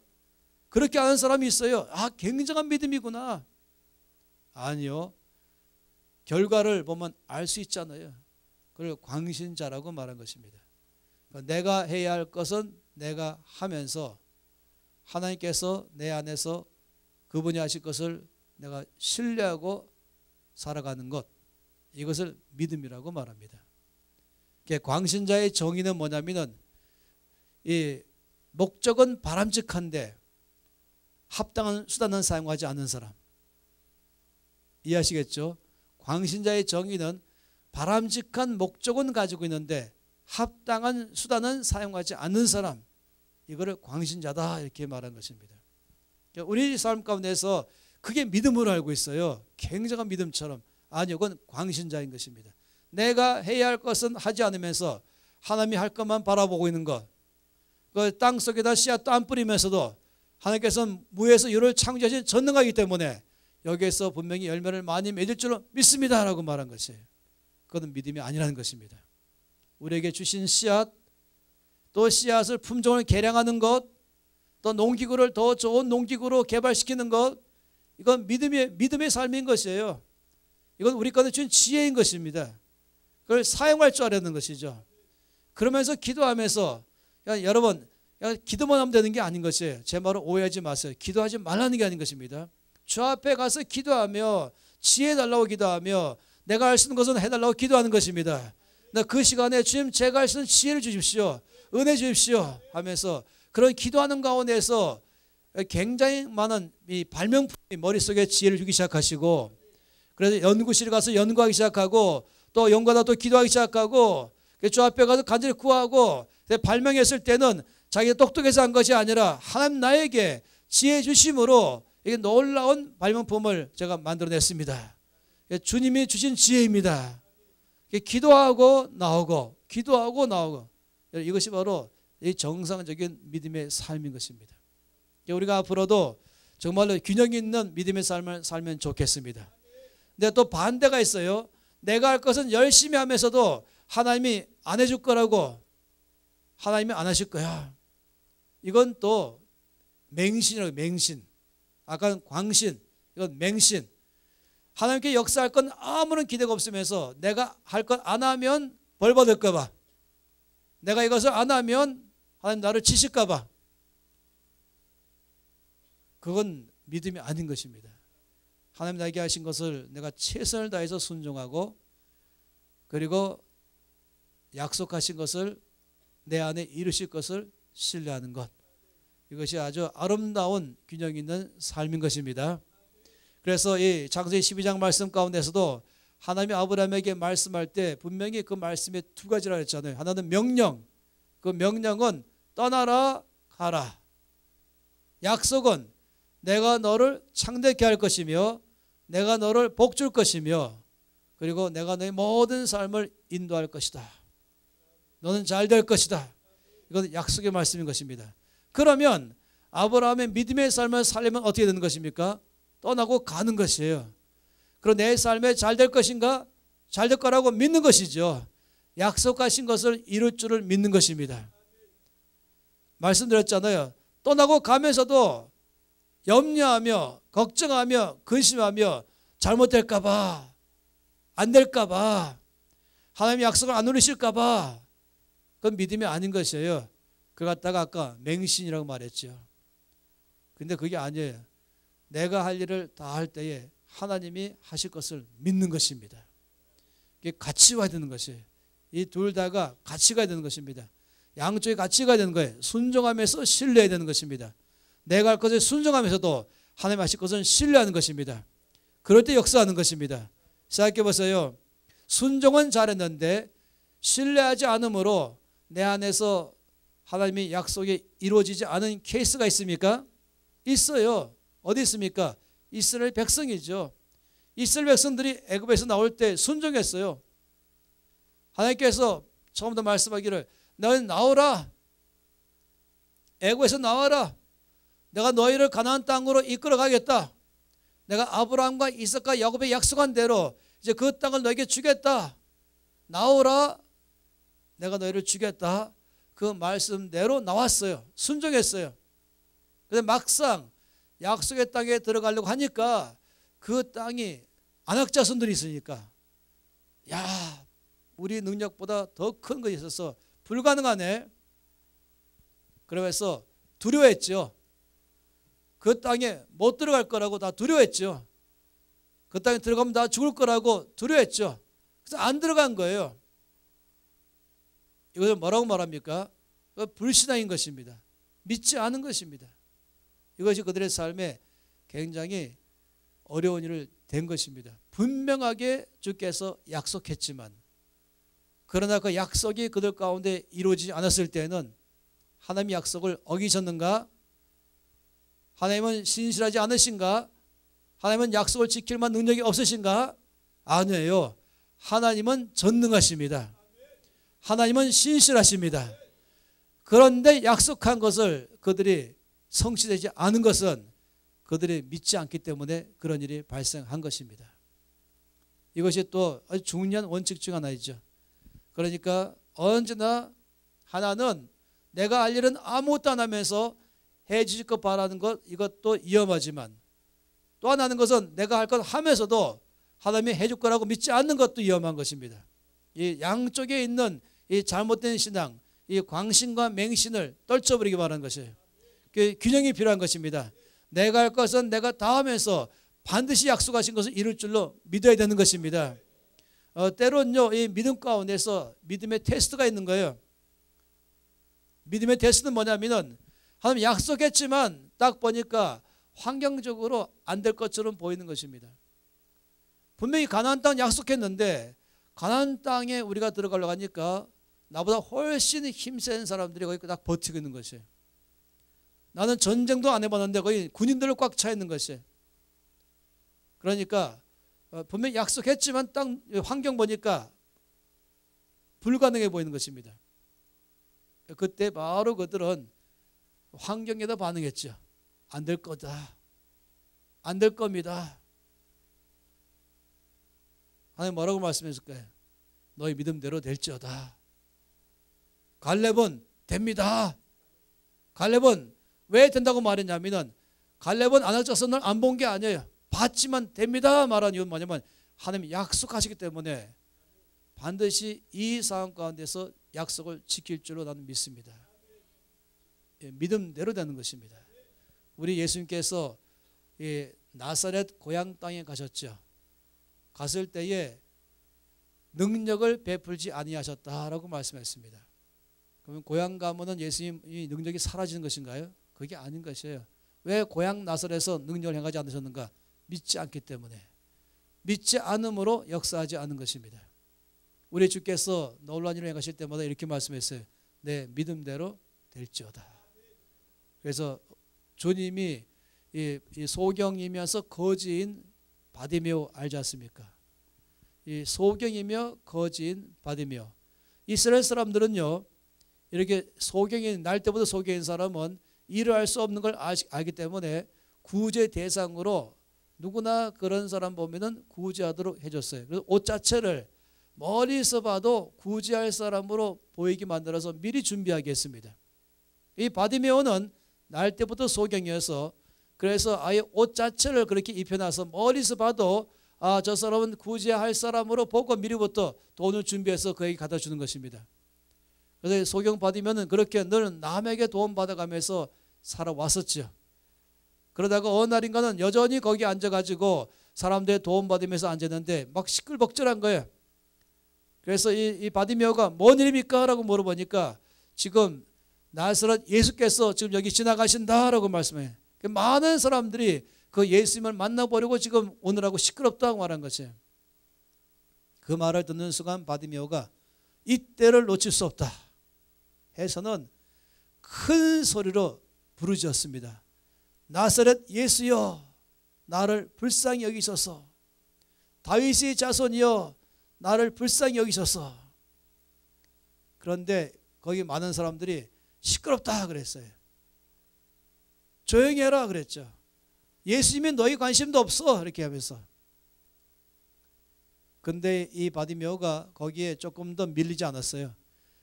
그렇게 하는 사람이 있어요. 아, 굉장한 믿음이구나. 아니요. 결과를 보면 알 수 있잖아요. 그걸 광신자라고 말한 것입니다. 내가 해야 할 것은 내가 하면서 하나님께서 내 안에서 그분이 하실 것을 내가 신뢰하고 살아가는 것, 이것을 믿음이라고 말합니다. 광신자의 정의는 뭐냐면은 이 목적은 바람직한데 합당한 수단은 사용하지 않는 사람. 이해하시겠죠? 광신자의 정의는 바람직한 목적은 가지고 있는데 합당한 수단은 사용하지 않는 사람, 이거를 광신자다 이렇게 말한 것입니다. 우리 삶 가운데서 그게 믿음으로 알고 있어요. 굉장한 믿음처럼. 아니요, 그건 광신자인 것입니다. 내가 해야 할 것은 하지 않으면서 하나님이 할 것만 바라보고 있는 것. 그 땅 속에다 씨앗도 안 뿌리면서도 하나님께서는 무에서 유를 창조하신 전능하기 때문에 여기에서 분명히 열매를 많이 맺을 줄로 믿습니다 라고 말한 것이에요. 그건 믿음이 아니라는 것입니다. 우리에게 주신 씨앗, 또 씨앗을 품종을 개량하는 것, 또 농기구를 더 좋은 농기구로 개발시키는 것, 이건 믿음의 삶인 것이에요. 이건 우리 가운데 주신 지혜인 것입니다. 그걸 사용할 줄 알아야 하는 것이죠. 그러면서 기도하면서 여러분 기도만 하면 되는 게 아닌 것이에요. 제 말을 오해하지 마세요. 기도하지 말라는 게 아닌 것입니다. 주 앞에 가서 기도하며 지혜 달라고 기도하며 내가 할 수 있는 것은 해달라고 기도하는 것입니다. 그 시간에 주님 제가 할 수 있는 지혜를 주십시오. 은혜 주십시오 하면서 그런 기도하는 가운데서 굉장히 많은 이 발명품이 머릿속에 지혜를 주기 시작하시고, 그래서 연구실에 가서 연구하기 시작하고 또 연구하다 또 기도하기 시작하고 주 앞에 가서 간절히 구하고 발명했을 때는 자기가 똑똑해서 한 것이 아니라 하나님 나에게 지혜 주심으로 이게 놀라운 발명품을 제가 만들어냈습니다. 주님이 주신 지혜입니다. 기도하고 나오고 기도하고 나오고, 이것이 바로 이 정상적인 믿음의 삶인 것입니다. 우리가 앞으로도 정말로 균형 있는 믿음의 삶을 살면 좋겠습니다. 근데 또 반대가 있어요. 내가 할 것은 열심히 하면서도 하나님이 안 해줄 거라고, 하나님이 안 하실 거야. 이건 또 맹신이라고. 맹신. 아까는 광신, 이건 맹신. 하나님께 역사할 건 아무런 기대가 없으면서 내가 할 것 안 하면 벌 받을까 봐, 내가 이것을 안 하면 하나님 나를 치실까 봐, 그건 믿음이 아닌 것입니다. 하나님 나에게 하신 것을 내가 최선을 다해서 순종하고, 그리고 약속하신 것을 내 안에 이루실 것을 신뢰하는 것, 이것이 아주 아름다운 균형 있는 삶인 것입니다. 그래서 이 창세기 12장 말씀 가운데서도 하나님이 아브라함에게 말씀할 때 분명히 그 말씀에 두 가지라 했잖아요. 하나는 명령, 그 명령은 떠나라 가라. 약속은 내가 너를 창대케 할 것이며 내가 너를 복줄 것이며 그리고 내가 너의 모든 삶을 인도할 것이다. 너는 잘 될 것이다. 이건 약속의 말씀인 것입니다. 그러면 아브라함의 믿음의 삶을 살려면 어떻게 되는 것입니까? 떠나고 가는 것이에요. 그럼 내 삶에 잘 될 것인가? 잘 될 거라고 믿는 것이죠. 약속하신 것을 이룰 줄을 믿는 것입니다. 말씀드렸잖아요. 떠나고 가면서도 염려하며 걱정하며 근심하며 잘못될까 봐, 안 될까 봐, 하나님의 약속을 안 이루실까 봐, 그건 믿음이 아닌 것이에요. 그걸 갖다가 아까 맹신이라고 말했죠. 근데 그게 아니에요. 내가 할 일을 다 할 때에 하나님이 하실 것을 믿는 것입니다. 이게 같이 와야 되는 것이에요. 이 둘 다가 같이 가야 되는 것입니다. 양쪽이 같이 가야 되는 거예요. 순종하면서 신뢰해야 되는 것입니다. 내가 할 것을 순종하면서도 하나님 하실 것은 신뢰하는 것입니다. 그럴 때 역사하는 것입니다. 생각해 보세요. 순종은 잘했는데 신뢰하지 않으므로 내 안에서 하나님의 약속이 이루어지지 않은 케이스가 있습니까? 있어요. 어디 있습니까? 이스라엘 백성이죠. 이스라엘 백성들이 애굽에서 나올 때 순종했어요. 하나님께서 처음부터 말씀하기를 너희 나오라. 애굽에서 나와라. 내가 너희를 가나안 땅으로 이끌어 가겠다. 내가 아브라함과 이삭과 야곱에 약속한 대로 이제 그 땅을 너에게 주겠다. 나오라. 내가 너희를 주겠다. 그 말씀대로 나왔어요. 순종했어요. 그런데 막상 약속의 땅에 들어가려고 하니까 그 땅이 안악자손들이 있으니까 야, 우리 능력보다 더 큰 것이 있어서 불가능하네. 그러면서 두려워했죠. 그 땅에 못 들어갈 거라고 다 두려워했죠. 그 땅에 들어가면 다 죽을 거라고 두려워했죠. 그래서 안 들어간 거예요. 이것을 뭐라고 말합니까? 불신앙인 것입니다. 믿지 않은 것입니다. 이것이 그들의 삶에 굉장히 어려운 일을 된 것입니다. 분명하게 주께서 약속했지만 그러나 그 약속이 그들 가운데 이루어지지 않았을 때는 하나님의 약속을 어기셨는가? 하나님은 신실하지 않으신가? 하나님은 약속을 지킬 만한 능력이 없으신가? 아니에요. 하나님은 전능하십니다. 하나님은 신실하십니다. 그런데 약속한 것을 그들이 성취되지 않은 것은 그들이 믿지 않기 때문에 그런 일이 발생한 것입니다. 이것이 또 아주 중요한 원칙 중 하나이죠. 그러니까 언제나 하나는 내가 할 일은 아무것도 안 하면서 해 주실 것 바라는 것, 이것도 위험하지만 또 하나는 것은 내가 할 것 하면서도 하나님이 해줄 거라고 믿지 않는 것도 위험한 것입니다. 이 양쪽에 있는 이 잘못된 신앙, 이 광신과 맹신을 떨쳐버리기 바라는 것이에요. 그 균형이 필요한 것입니다. 내가 할 것은 내가 다 하면서 반드시 약속하신 것을 이룰 줄로 믿어야 되는 것입니다. 때론요, 이 믿음 가운데서 믿음의 테스트가 있는 거예요. 믿음의 테스트는 뭐냐면은 하나님 약속했지만 딱 보니까 환경적으로 안 될 것처럼 보이는 것입니다. 분명히 가나안 땅 약속했는데 가나안 땅에 우리가 들어가려고 하니까 나보다 훨씬 힘센 사람들이 거기 딱 버티고 있는 것이에요. 나는 전쟁도 안 해봤는데 거의 군인들로 꽉 차 있는 것이에요. 그러니까 분명히 약속했지만 딱 환경 보니까 불가능해 보이는 것입니다. 그때 바로 그들은 환경에다 반응했죠. 안 될 거다. 안 될 겁니다. 하나님 뭐라고 말씀했을까요? 너희 믿음대로 될지어다. 갈렙은 됩니다. 갈렙은 왜 된다고 말했냐면은 갈렙은 안악자손을 안 본 게 아니에요. 봤지만 됩니다 말한 이유는 뭐냐면 하나님이 약속하시기 때문에 반드시 이 상황 가운데서 약속을 지킬 줄로 나는 믿습니다. 믿음대로 되는 것입니다. 우리 예수님께서 나사렛 고향 땅에 가셨죠. 갔을 때에 능력을 베풀지 아니하셨다라고 말씀했습니다. 그러면 고향 가면은 예수님의 능력이 사라지는 것인가요? 그게 아닌 것이에요. 왜 고향 나사렛에서 능력을 행하지 않으셨는가? 믿지 않기 때문에. 믿지 않음으로 역사하지 않은 것입니다. 우리 주께서 놀라운 일을 행하실 때마다 이렇게 말씀했어요. 내 믿음대로 될지어다. 그래서 주님이 이 소경이면서 거지인 바디메오 알지 않습니까? 이 소경이며 거지인 바디메오. 이스라엘 사람들은요, 이렇게 소경인 날 때부터 소경인 사람은 일을 할 수 없는 걸 알기 때문에 구제 대상으로 누구나 그런 사람 보면은 구제하도록 해줬어요. 그래서 옷 자체를 멀리서 봐도 구제할 사람으로 보이게 만들어서 미리 준비하게 했습니다. 이 바디메오는 날 때부터 소경이어서 그래서 아예 옷 자체를 그렇게 입혀놔서 멀리서 봐도 저 사람은 구제할 사람으로 보고 미리부터 돈을 준비해서 그에게 갖다 주는 것입니다. 그래서 소경 바디메오는 그렇게 늘 남에게 도움받아가면서 살아왔었죠. 그러다가 어느 날인가는 여전히 거기 앉아가지고 사람들의 도움받으면서 앉았는데 막 시끌벅적한 거예요. 그래서 이 바디메오가 뭔 일입니까? 라고 물어보니까 지금 나사렛 예수께서 지금 여기 지나가신다라고 말씀해요. 많은 사람들이 그 예수님을 만나보려고 지금 오느라고 시끄럽다고 말한 것이에요. 그 말을 듣는 순간 바디메오가 이때를 놓칠 수 없다 해서는 큰 소리로 부르짖었습니다. 나사렛 예수여, 나를 불쌍히 여기소서. 다윗의 자손이여, 나를 불쌍히 여기소서. 그런데 거기 많은 사람들이 시끄럽다 그랬어요. 조용히 해라 그랬죠. 예수님이 너희 관심도 없어 이렇게 하면서. 근데 이 바디메오가 거기에 조금 더 밀리지 않았어요.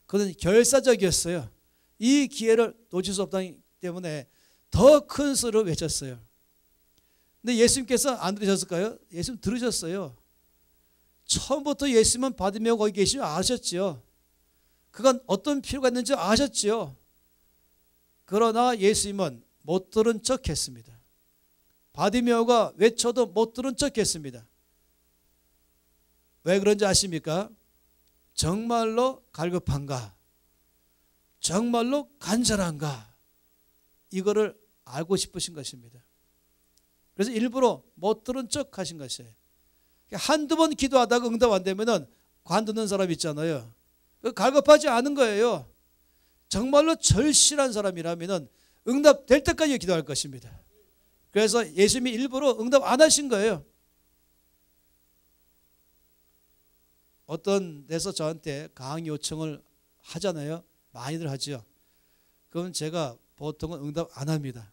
그는 결사적이었어요. 이 기회를 놓칠 수 없다기 때문에 더 큰 소리로 외쳤어요. 근데 예수님께서 안 들으셨을까요? 예수님 들으셨어요. 처음부터 예수님은 바디메오 거기 계시면 아셨죠. 그건 어떤 필요가 있는지 아셨죠. 그러나 예수님은 못 들은 척 했습니다. 바디메오가 외쳐도 못 들은 척 했습니다. 왜 그런지 아십니까? 정말로 갈급한가? 정말로 간절한가? 이거를 알고 싶으신 것입니다. 그래서 일부러 못 들은 척 하신 것이에요. 한두 번 기도하다가 응답 안 되면은 관두는 사람 있잖아요. 갈급하지 않은 거예요. 정말로 절실한 사람이라면은 응답 될 때까지 기도할 것입니다. 그래서 예수님이 일부러 응답 안 하신 거예요. 어떤 데서 저한테 강의 요청을 하잖아요. 많이들 하죠. 그럼 제가 보통은 응답 안 합니다.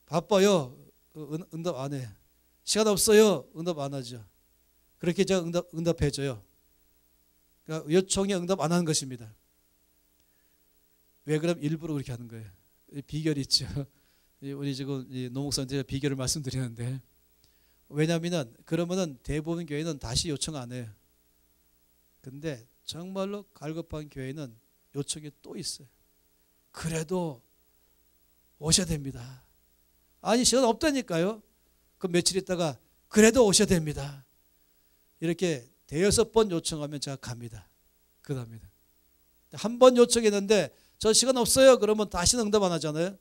바빠요. 응답 안 해. 시간 없어요. 응답 안 하죠. 그렇게 제가 응답해줘요. 그러니까 요청에 응답 안 하는 것입니다. 왜 그럼 일부러 그렇게 하는 거예요? 비결이 있죠. 우리 지금 노목사님한테 비결을 말씀드리는데, 왜냐하면 그러면은 대부분 교회는 다시 요청 안 해요. 근데 정말로 갈급한 교회는 요청이 또 있어요. 그래도 오셔야 됩니다. 아니 시간 없다니까요. 그럼 며칠 있다가 그래도 오셔야 됩니다. 이렇게 대여섯 번 요청하면 제가 갑니다. 그답니다. 한 번 요청했는데 저 시간 없어요. 그러면 다시는 응답 안 하잖아요.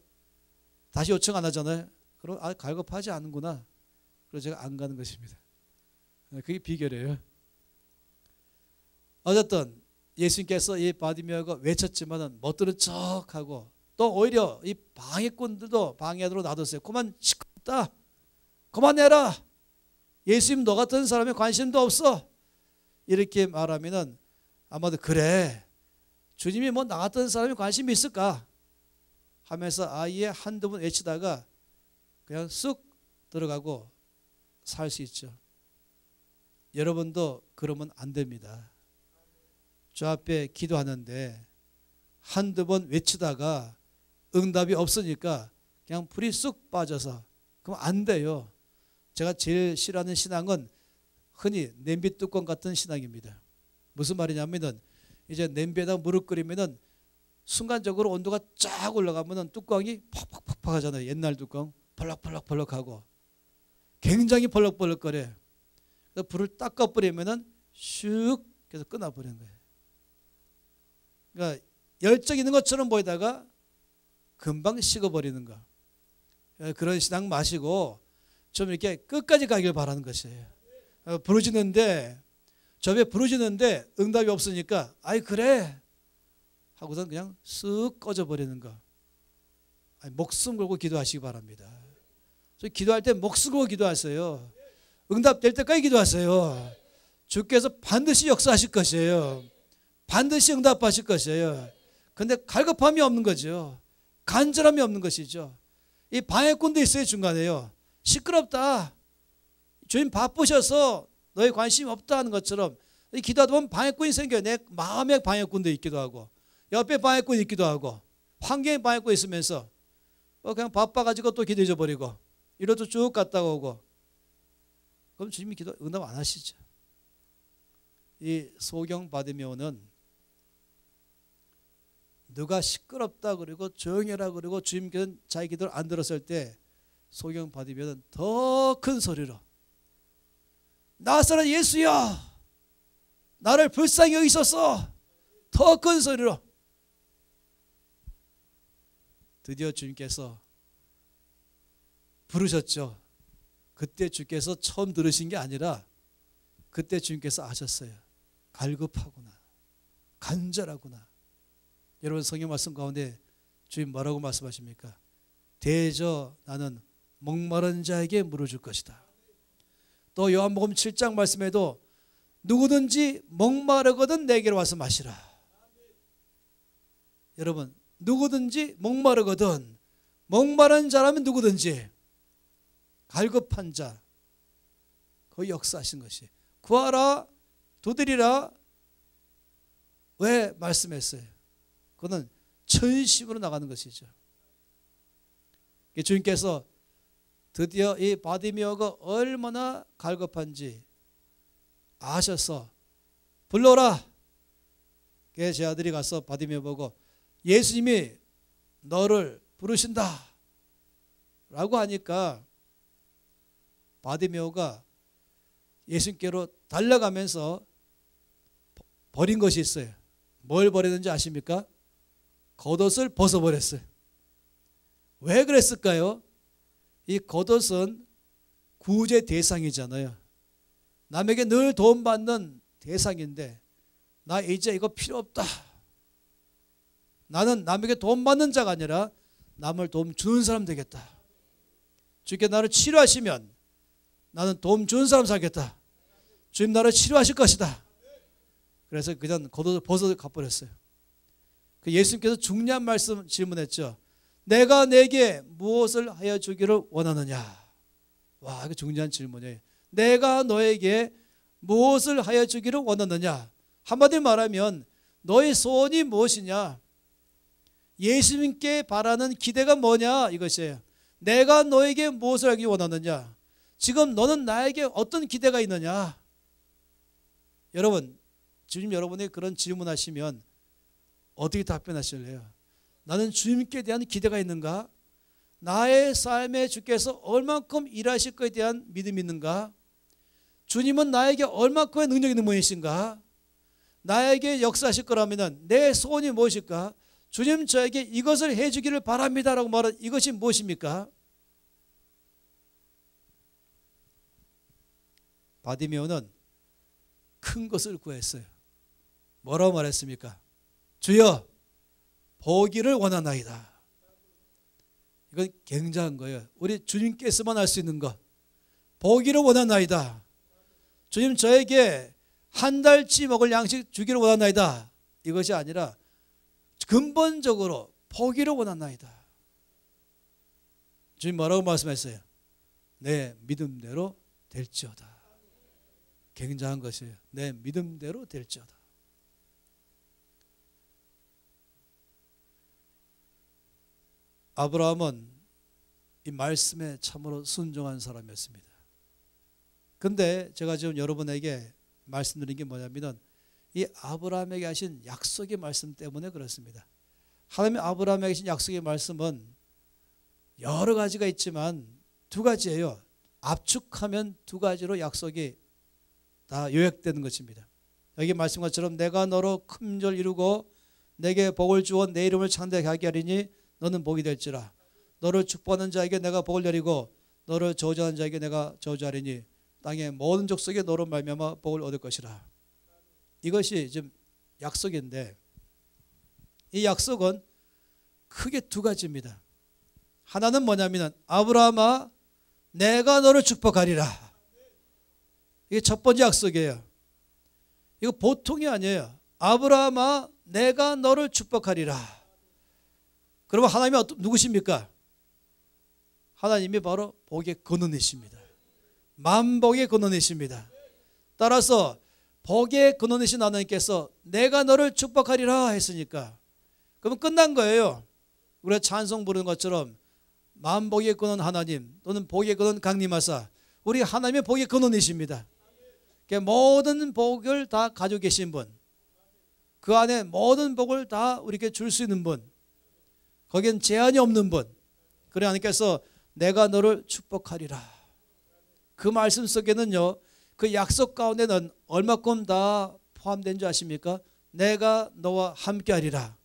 다시 요청 안 하잖아요. 그럼 갈급하지 않은구나. 그래서 제가 안 가는 것입니다. 그게 비결이에요. 어쨌든 예수님께서 이 바디메오가 외쳤지만은 못 들은 척하고 또 오히려 이 방해꾼들도 방해하도록 놔뒀어요. 그만 시끄럽다. 그만해라. 예수님 너 같은 사람에 관심도 없어. 이렇게 말하면은 아마도 그래. 주님이 뭐 나 같은 사람에 관심이 있을까? 하면서 아예 한두 번 외치다가 그냥 쑥 들어가고 살 수 있죠. 여러분도 그러면 안 됩니다. 주 앞에 기도하는데 한두 번 외치다가 응답이 없으니까 그냥 불이 쑥 빠져서 그럼 안 돼요. 제가 제일 싫어하는 신앙은 흔히 냄비 뚜껑 같은 신앙입니다. 무슨 말이냐면은 이제 냄비에다 물을 끓이면은 순간적으로 온도가 쫙 올라가면은 뚜껑이 팍팍팍팍 하잖아요. 옛날 뚜껑 벌럭벌럭벌럭하고 굉장히 벌럭벌럭거려요. 그래서 불을 딱 꺼버리면은 슉 해서 끊어버리는 거예요. 그러니까 열정 있는 것처럼 보이다가 금방 식어버리는 거. 그런 신앙 마시고 좀 이렇게 끝까지 가길 바라는 것이에요. 부르짖는데 저에 부르짖는데 응답이 없으니까 아이 그래 하고선 그냥 쓱 꺼져버리는 거. 목숨 걸고 기도하시기 바랍니다. 기도할 때 목숨 걸고 기도하세요. 응답될 때까지 기도하세요. 주께서 반드시 역사하실 것이에요. 반드시 응답하실 것이에요. 근데 갈급함이 없는 거죠. 간절함이 없는 것이죠. 이 방해꾼도 있어요. 중간에요. 시끄럽다. 주님 바쁘셔서 너의 관심이 없다 하는 것처럼 기도하다 보면 방해꾼이 생겨요. 내 마음에 방해꾼도 있기도 하고 옆에 방해꾼이 있기도 하고 환경에 방해꾼이 있으면서 그냥 바빠가지고 또 기도 잊어버리고 이러도 쭉 갔다가 오고 그럼 주님이 기도 응답 안 하시죠. 이 소경 바디메오는 누가 시끄럽다 그러고 조용히 하라 그러고 주님께서는 자기 기도를 안 들었을 때 소경 바디메오는 더 큰 소리로 나사렛 예수야 나를 불쌍히 여기소서 더 큰 소리로 드디어 주님께서 부르셨죠. 그때 주께서 처음 들으신 게 아니라 그때 주님께서 아셨어요. 갈급하구나. 간절하구나. 여러분 성경 말씀 가운데 주님 뭐라고 말씀하십니까? 대저 나는 목마른 자에게 물을 줄 것이다. 또 요한복음 7장 말씀에도 누구든지 목마르거든 내게로 와서 마시라. 여러분 누구든지 목마르거든 목마른 자라면 누구든지 갈급한 자 그 역사하신 것이 구하라 두드리라 왜 말씀했어요? 그거는 전심으로 나가는 것이죠. 주님께서 드디어 이 바디메오가 얼마나 갈급한지 아셔서 불러라. 제 아들이 가서 바디메오 보고 예수님이 너를 부르신다 라고 하니까 바디메오가 예수님께로 달려가면서 버린 것이 있어요. 뭘 버렸는지 아십니까? 겉옷을 벗어버렸어요. 왜 그랬을까요? 이 겉옷은 구제 대상이잖아요. 남에게 늘 도움받는 대상인데 나 이제 이거 필요 없다. 나는 남에게 도움받는 자가 아니라 남을 도움 주는 사람 되겠다. 주께 나를 치료하시면 나는 도움 주는 사람 살겠다. 주님 나를 치료하실 것이다. 그래서 그냥 겉옷을 벗어 가버렸어요. 그 예수님께서 중요한 말씀 질문했죠. 내가 내게 무엇을 하여 주기를 원하느냐. 와, 이거 중요한 질문이에요. 내가 너에게 무엇을 하여 주기를 원하느냐. 한마디로 말하면 너의 소원이 무엇이냐. 예수님께 바라는 기대가 뭐냐 이것이에요. 내가 너에게 무엇을 하기 원하느냐. 지금 너는 나에게 어떤 기대가 있느냐. 여러분 주님 여러분이 그런 질문하시면 어떻게 답변하실래요? 나는 주님께 대한 기대가 있는가? 나의 삶에 주께서 얼만큼 일하실 것에 대한 믿음이 있는가? 주님은 나에게 얼만큼의 능력이 있는 분이신가? 나에게 역사하실 거라면 내 소원이 무엇일까? 주님 저에게 이것을 해주기를 바랍니다 라고 말한 이것이 무엇입니까? 바디메오는 큰 것을 구했어요. 뭐라고 말했습니까? 주여 보기를 원하나이다. 이건 굉장한 거예요. 우리 주님께서만 할 수 있는 것. 보기를 원하나이다. 주님 저에게 한 달치 먹을 양식 주기를 원하나이다. 이것이 아니라 근본적으로 보기를 원하나이다. 주님 뭐라고 말씀했어요? 내 믿음대로 될지어다. 굉장한 것이에요. 내 믿음대로 될지어다. 아브라함은 이 말씀에 참으로 순종한 사람이었습니다. 근데 제가 지금 여러분에게 말씀드린 게 뭐냐면 이 아브라함에게 하신 약속의 말씀 때문에 그렇습니다. 하나님이 아브라함에게 하신 약속의 말씀은 여러 가지가 있지만 두 가지예요. 압축하면 두 가지로 약속이 다 요약되는 것입니다. 여기 말씀 것처럼 내가 너로 큰절 이루고 내게 복을 주어 내 이름을 창대하게 하게 하리니 너는 복이 될지라. 너를 축복하는 자에게 내가 복을 내리고 너를 저주하는 자에게 내가 저주하리니 땅의 모든 족속에 너로 말미암아 복을 얻을 것이라. 이것이 지금 약속인데 이 약속은 크게 두 가지입니다. 하나는 뭐냐면 아브라함아 내가 너를 축복하리라. 이게 첫 번째 약속이에요. 이거 보통이 아니에요. 아브라함아 내가 너를 축복하리라. 그러면 하나님이 누구십니까? 하나님이 바로 복의 근원이십니다. 만복의 근원이십니다. 따라서 복의 근원이신 하나님께서 내가 너를 축복하리라 했으니까 그러면 끝난 거예요. 우리가 찬송 부르는 것처럼 만복의 근원 하나님 또는 복의 근원 강림하사 우리 하나님의 복의 근원이십니다. 모든 복을 다 가지고 계신 분. 그 안에 모든 복을 다 우리에게 줄 수 있는 분, 거기엔 제한이 없는 분. 그래 하나님께서 내가 너를 축복하리라. 그 말씀 속에는요, 그 약속 가운데는 얼마큼 다 포함된 줄 아십니까? 내가 너와 함께하리라.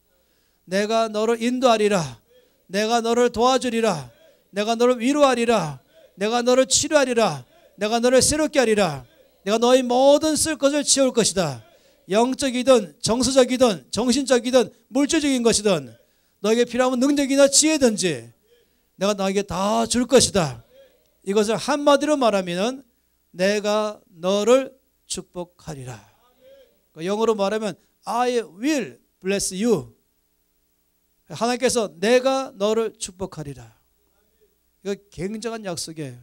내가 너를 인도하리라. 내가 너를 도와주리라. 내가 너를 위로하리라. 내가 너를 치료하리라. 내가 너를 새롭게 하리라. 내가 너의 모든 쓸 것을 채울 것이다. 영적이든 정서적이든 정신적이든 물질적인 것이든 너에게 필요한 능력이나 지혜든지 내가 너에게 다 줄 것이다. 이것을 한마디로 말하면 내가 너를 축복하리라. 영어로 말하면 I will bless you. 하나님께서 내가 너를 축복하리라. 이거 굉장한 약속이에요.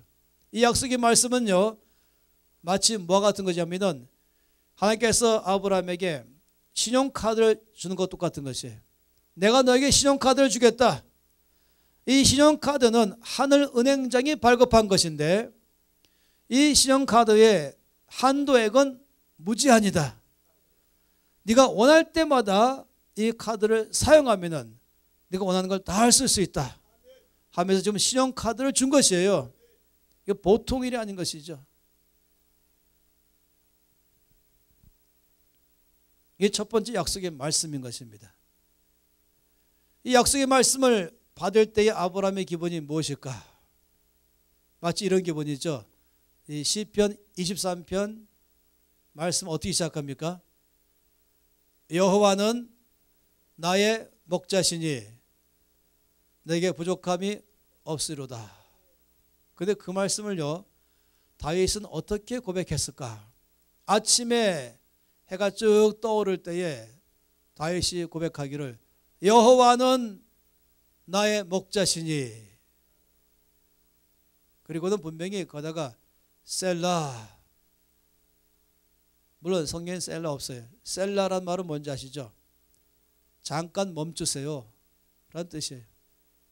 이 약속의 말씀은요, 마치 뭐와 같은 거냐면은 하나님께서 아브라함에게 신용카드를 주는 것 똑같은 것이에요. 내가 너에게 신용카드를 주겠다. 이 신용카드는 하늘은행장이 발급한 것인데 이 신용카드의 한도액은 무제한이다. 네가 원할 때마다 이 카드를 사용하면은 네가 원하는 걸 다 쓸 수 있다 하면서 지금 신용카드를 준 것이에요. 이거 보통 일이 아닌 것이죠. 이게 첫 번째 약속의 말씀인 것입니다. 이 약속의 말씀을 받을 때의 아브라함의 기분이 무엇일까? 마치 이런 기분이죠. 이 시편 23편 말씀 어떻게 시작합니까? 여호와는 나의 목자시니 내게 부족함이 없으리로다. 그런데 그 말씀을요, 다윗은 어떻게 고백했을까? 아침에 해가 쭉 떠오를 때에 다윗이 고백하기를 여호와는 나의 목자시니, 그리고는 분명히 거다가 셀라, 물론 성경엔 셀라 없어요. 셀라란 말은 뭔지 아시죠? 잠깐 멈추세요 라는 뜻이에요.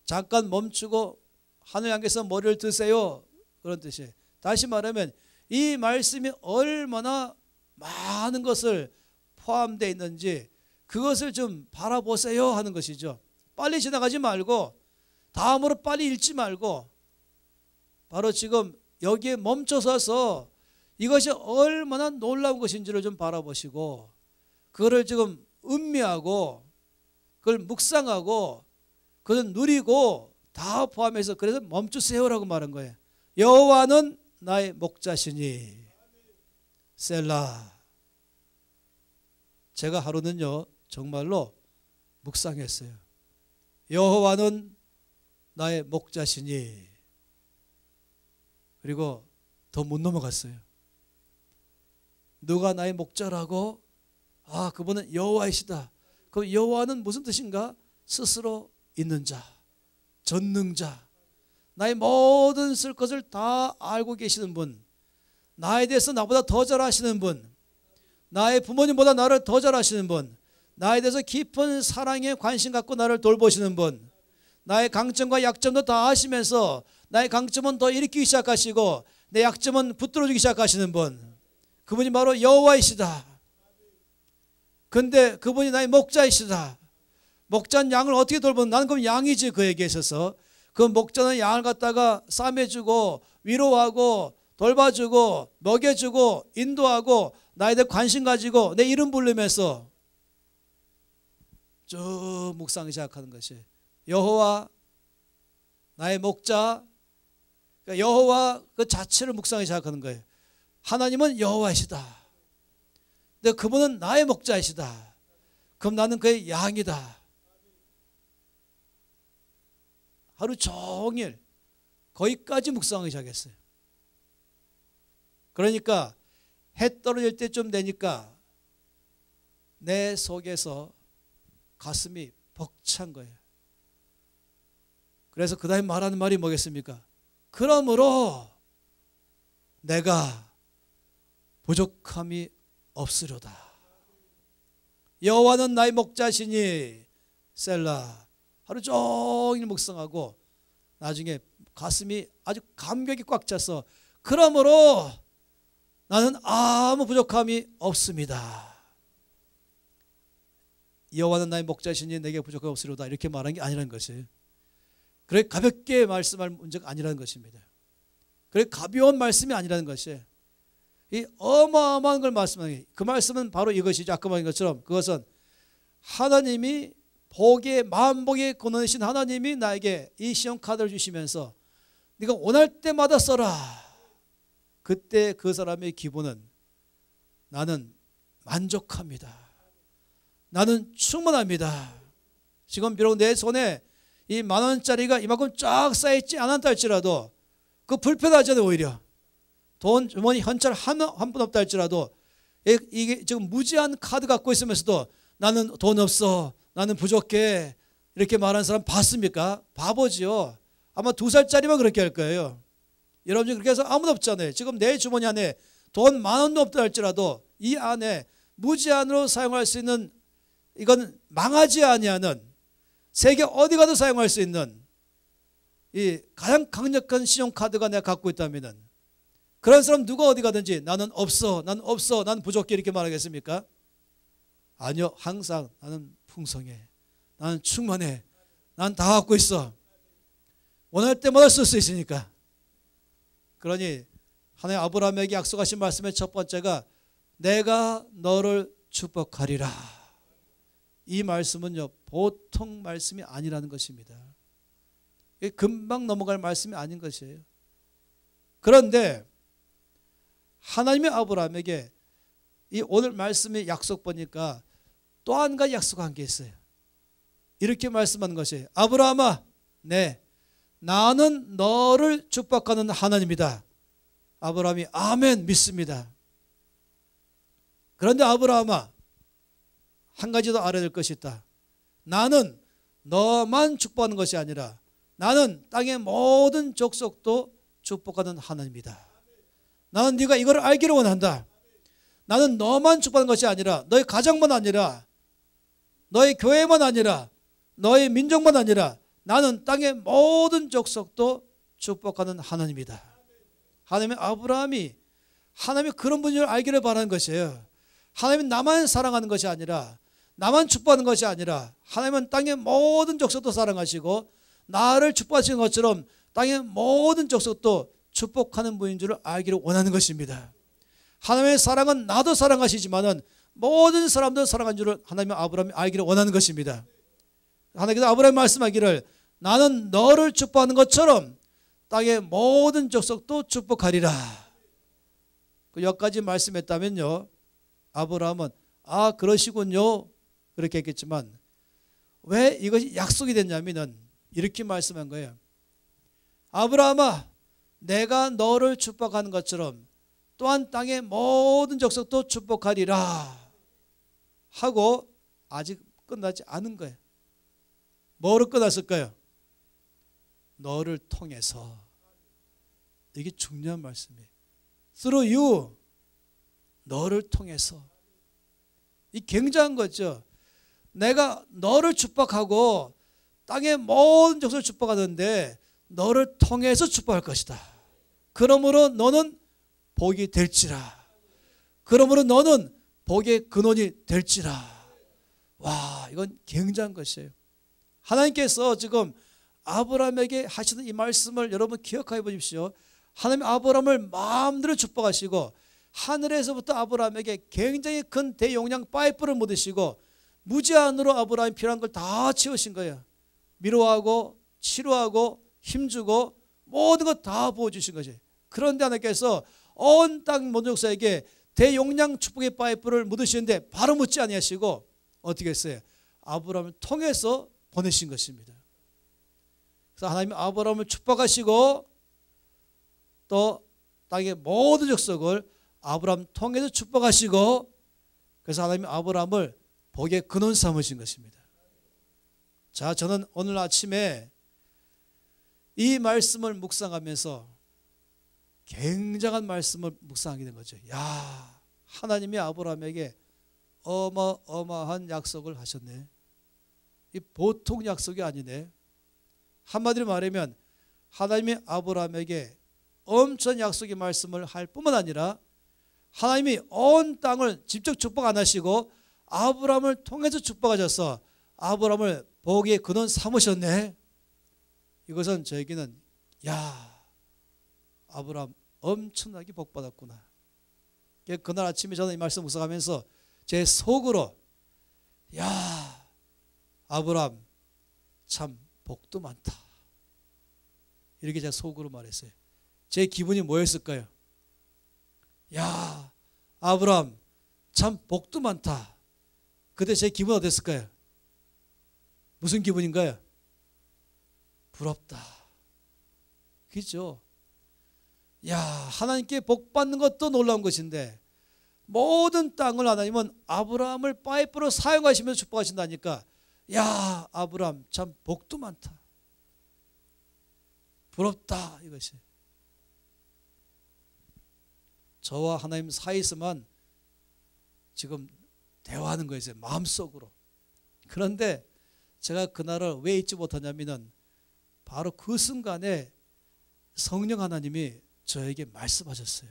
잠깐 멈추고 하늘 향해서 머리를 드세요 그런 뜻이에요. 다시 말하면 이 말씀이 얼마나 많은 것을 포함되어 있는지 그것을 좀 바라보세요 하는 것이죠. 빨리 지나가지 말고 다음으로 빨리 읽지 말고 바로 지금 여기에 멈춰서서 이것이 얼마나 놀라운 것인지를 좀 바라보시고 그거를 지금 음미하고 그걸 묵상하고 그걸 누리고 다 포함해서 그래서 멈추세요라고 말한 거예요. 여호와는 나의 목자시니 셀라. 제가 하루는요 정말로 묵상했어요. 여호와는 나의 목자시니, 그리고 더 못 넘어갔어요. 누가 나의 목자라고? 아, 그분은 여호와이시다. 그럼 여호와는 무슨 뜻인가? 스스로 있는 자, 전능자, 나의 모든 쓸 것을 다 알고 계시는 분, 나에 대해서 나보다 더 잘 아시는 분, 나의 부모님보다 나를 더 잘 아시는 분, 나에 대해서 깊은 사랑에 관심 갖고 나를 돌보시는 분, 나의 강점과 약점도 다 아시면서 나의 강점은 더 일으키기 시작하시고 내 약점은 붙들어주기 시작하시는 분, 그분이 바로 여호와이시다. 근데 그분이 나의 목자이시다. 목자는 양을 어떻게 돌보는? 나는 그럼 양이지. 그에게 있어서 그 목자는 양을 갖다가 싸매주고 위로하고 돌봐주고 먹여주고 인도하고 나에 대해 관심 가지고 내 이름 부르면서 쭉 묵상 시작하는 것이 여호와 나의 목자. 그러니까 여호와 그 자체를 묵상하기 시작하는 거예요. 하나님은 여호와이시다. 근데 그분은 나의 목자이시다. 그럼 나는 그의 양이다. 하루 종일 거기까지 묵상하기 시작했어요. 그러니까 해 떨어질 때쯤 되니까 내 속에서 가슴이 벅찬 거예요. 그래서 그 다음에 말하는 말이 뭐겠습니까? 그러므로 내가 부족함이 없으려다. 여호와는 나의 목자시니 셀라. 하루 종일 묵상하고 나중에 가슴이 아주 감격이 꽉 차서 그러므로 나는 아무 부족함이 없습니다. 여호와는 나의 목자시니 내게 부족함이 없으리로다 이렇게 말한 게 아니라는 것이에요. 그래 가볍게 말씀할 문제가 아니라는 것입니다. 그래 가벼운 말씀이 아니라는 것이에요. 이 어마어마한 걸 말씀하는 게, 그 말씀은 바로 이것이죠. 아까 말한 것처럼 그것은 하나님이 복의 만복의 근원이신 하나님이 나에게 이 신용카드를 주시면서 네가 원할 때마다 써라. 그때 그 사람의 기분은 나는 만족합니다. 나는 충분합니다. 지금 비록 내 손에 이 10,000원짜리가 이만큼 쫙 쌓여있지 않았다 할지라도 그 불편하잖아요. 오히려 돈 주머니 현찰 한 푼 없다 할지라도 이게 지금 무제한 카드 갖고 있으면서도 나는 돈 없어, 나는 부족해 이렇게 말하는 사람 봤습니까? 바보지요. 아마 2살짜리만 그렇게 할 거예요. 여러분 그렇게 해서 아무도 없잖아요. 지금 내 주머니 안에 돈 10,000원도 없다 할지라도 이 안에 무제한으로 사용할 수 있는, 이건 망하지 아니하는, 세계 어디 가도 사용할 수 있는 이 가장 강력한 신용카드가 내가 갖고 있다면 그런 사람 누가 어디 가든지 나는 없어, 나는 없어, 나는 부족해 이렇게 말하겠습니까? 아니요. 항상 나는 풍성해, 나는 충만해, 난 다 갖고 있어. 원할 때마다 쓸 수 있으니까. 그러니 하나님 아브라함에게 약속하신 말씀의 첫 번째가 내가 너를 축복하리라. 이 말씀은요 보통 말씀이 아니라는 것입니다. 금방 넘어갈 말씀이 아닌 것이에요. 그런데 하나님의 아브라함에게 이 오늘 말씀의 약속 보니까 또 한 가지 약속한 게 있어요. 이렇게 말씀하는 것이에요. 아브라함아, 나는 너를 축복하는 하나님이다. 아브라함이 아멘 믿습니다. 그런데 아브라함아, 한 가지 더 알아야 될 것이 있다. 나는 너만 축복하는 것이 아니라 나는 땅의 모든 족속도 축복하는 하나님이다. 나는 네가 이걸 알기를 원한다. 나는 너만 축복하는 것이 아니라 너의 가정만 아니라 너의 교회만 아니라 너의 민족만 아니라 나는 땅의 모든 족속도 축복하는 하나님이다. 하나님의 아브라함이 하나님이 그런 분을 알기를 바라는 것이에요. 하나님은 나만 사랑하는 것이 아니라 나만 축복하는 것이 아니라 하나님은 땅의 모든 족속도 사랑하시고 나를 축복하시는 것처럼 땅의 모든 족속도 축복하는 분인 줄을 알기를 원하는 것입니다. 하나님의 사랑은 나도 사랑하시지만은 모든 사람들 사랑한 줄을 하나님의 아브라함이 알기를 원하는 것입니다. 하나님께서 아브라함이 말씀하기를 나는 너를 축복하는 것처럼 땅의 모든 족속도 축복하리라. 여기까지 말씀했다면요 아브라함은 아 그러시군요 그렇게 했겠지만 왜 이것이 약속이 됐냐면은 이렇게 말씀한 거예요. 아브라함아, 내가 너를 축복하는 것처럼 또한 땅의 모든 족속도 축복하리라 하고 아직 끝나지 않은 거예요. 뭐로 끝났을까요? 너를 통해서. 이게 중요한 말씀이에요. Through you, 너를 통해서. 이 굉장한 거죠. 내가 너를 축복하고 땅의 모든 족속을 축복하는데 너를 통해서 축복할 것이다. 그러므로 너는 복이 될지라. 그러므로 너는 복의 근원이 될지라. 와, 이건 굉장한 것이에요. 하나님께서 지금 아브라함에게 하시는 이 말씀을 여러분 기억해 보십시오. 하나님 아브라함을 마음대로 축복하시고 하늘에서부터 아브라함에게 굉장히 큰 대용량 파이프를 묻으시고 무제한으로 아브라함이 필요한 걸 다 채우신 거예요. 위로하고 치료하고 힘주고 모든 것 다 부어주신 것이에요. 그런데 하나님께서 온 땅 모든 족속에게 대용량 축복의 파이프를 묻으시는데 바로 묻지 아니하시고 어떻게 했어요? 아브라함을 통해서 보내신 것입니다. 그래서 하나님이 아브라함을 축복하시고 또 땅의 모든 족속을 아브라함 통해서 축복하시고 그래서 하나님이 아브라함을 복의 근원 삼으신 것입니다. 자, 저는 오늘 아침에 이 말씀을 묵상하면서 굉장한 말씀을 묵상하게 된 거죠. 야, 하나님이 아브라함에게 어마어마한 약속을 하셨네. 이 보통 약속이 아니네. 한마디로 말하면 하나님이 아브라함에게 엄청 약속의 말씀을 할 뿐만 아니라 하나님이 온 땅을 직접 축복 안 하시고 아브라함을 통해서 축복하셔서 아브라함을 복의 근원 삼으셨네. 이것은 저에게는 야, 아브라함 엄청나게 복받았구나. 그날 아침에 저는 이 말씀 묵상하면서 제 속으로 야, 아브라함 참 복도 많다. 이렇게 제 속으로 말했어요. 제 기분이 뭐였을까요? 야, 아브라함 참 복도 많다. 그때 제 기분 어땠을까요? 무슨 기분인가요? 부럽다. 그렇죠? 야, 하나님께 복 받는 것도 놀라운 것인데 모든 땅을 하나님은 아브라함을 파이프로 사용하시면서 축복하신다니까 야, 아브라함 참 복도 많다. 부럽다 이것이. 저와 하나님 사이에서만 지금 대화하는 거였어요. 마음속으로. 그런데 제가 그날을 왜 잊지 못하냐면은 바로 그 순간에 성령 하나님이 저에게 말씀하셨어요.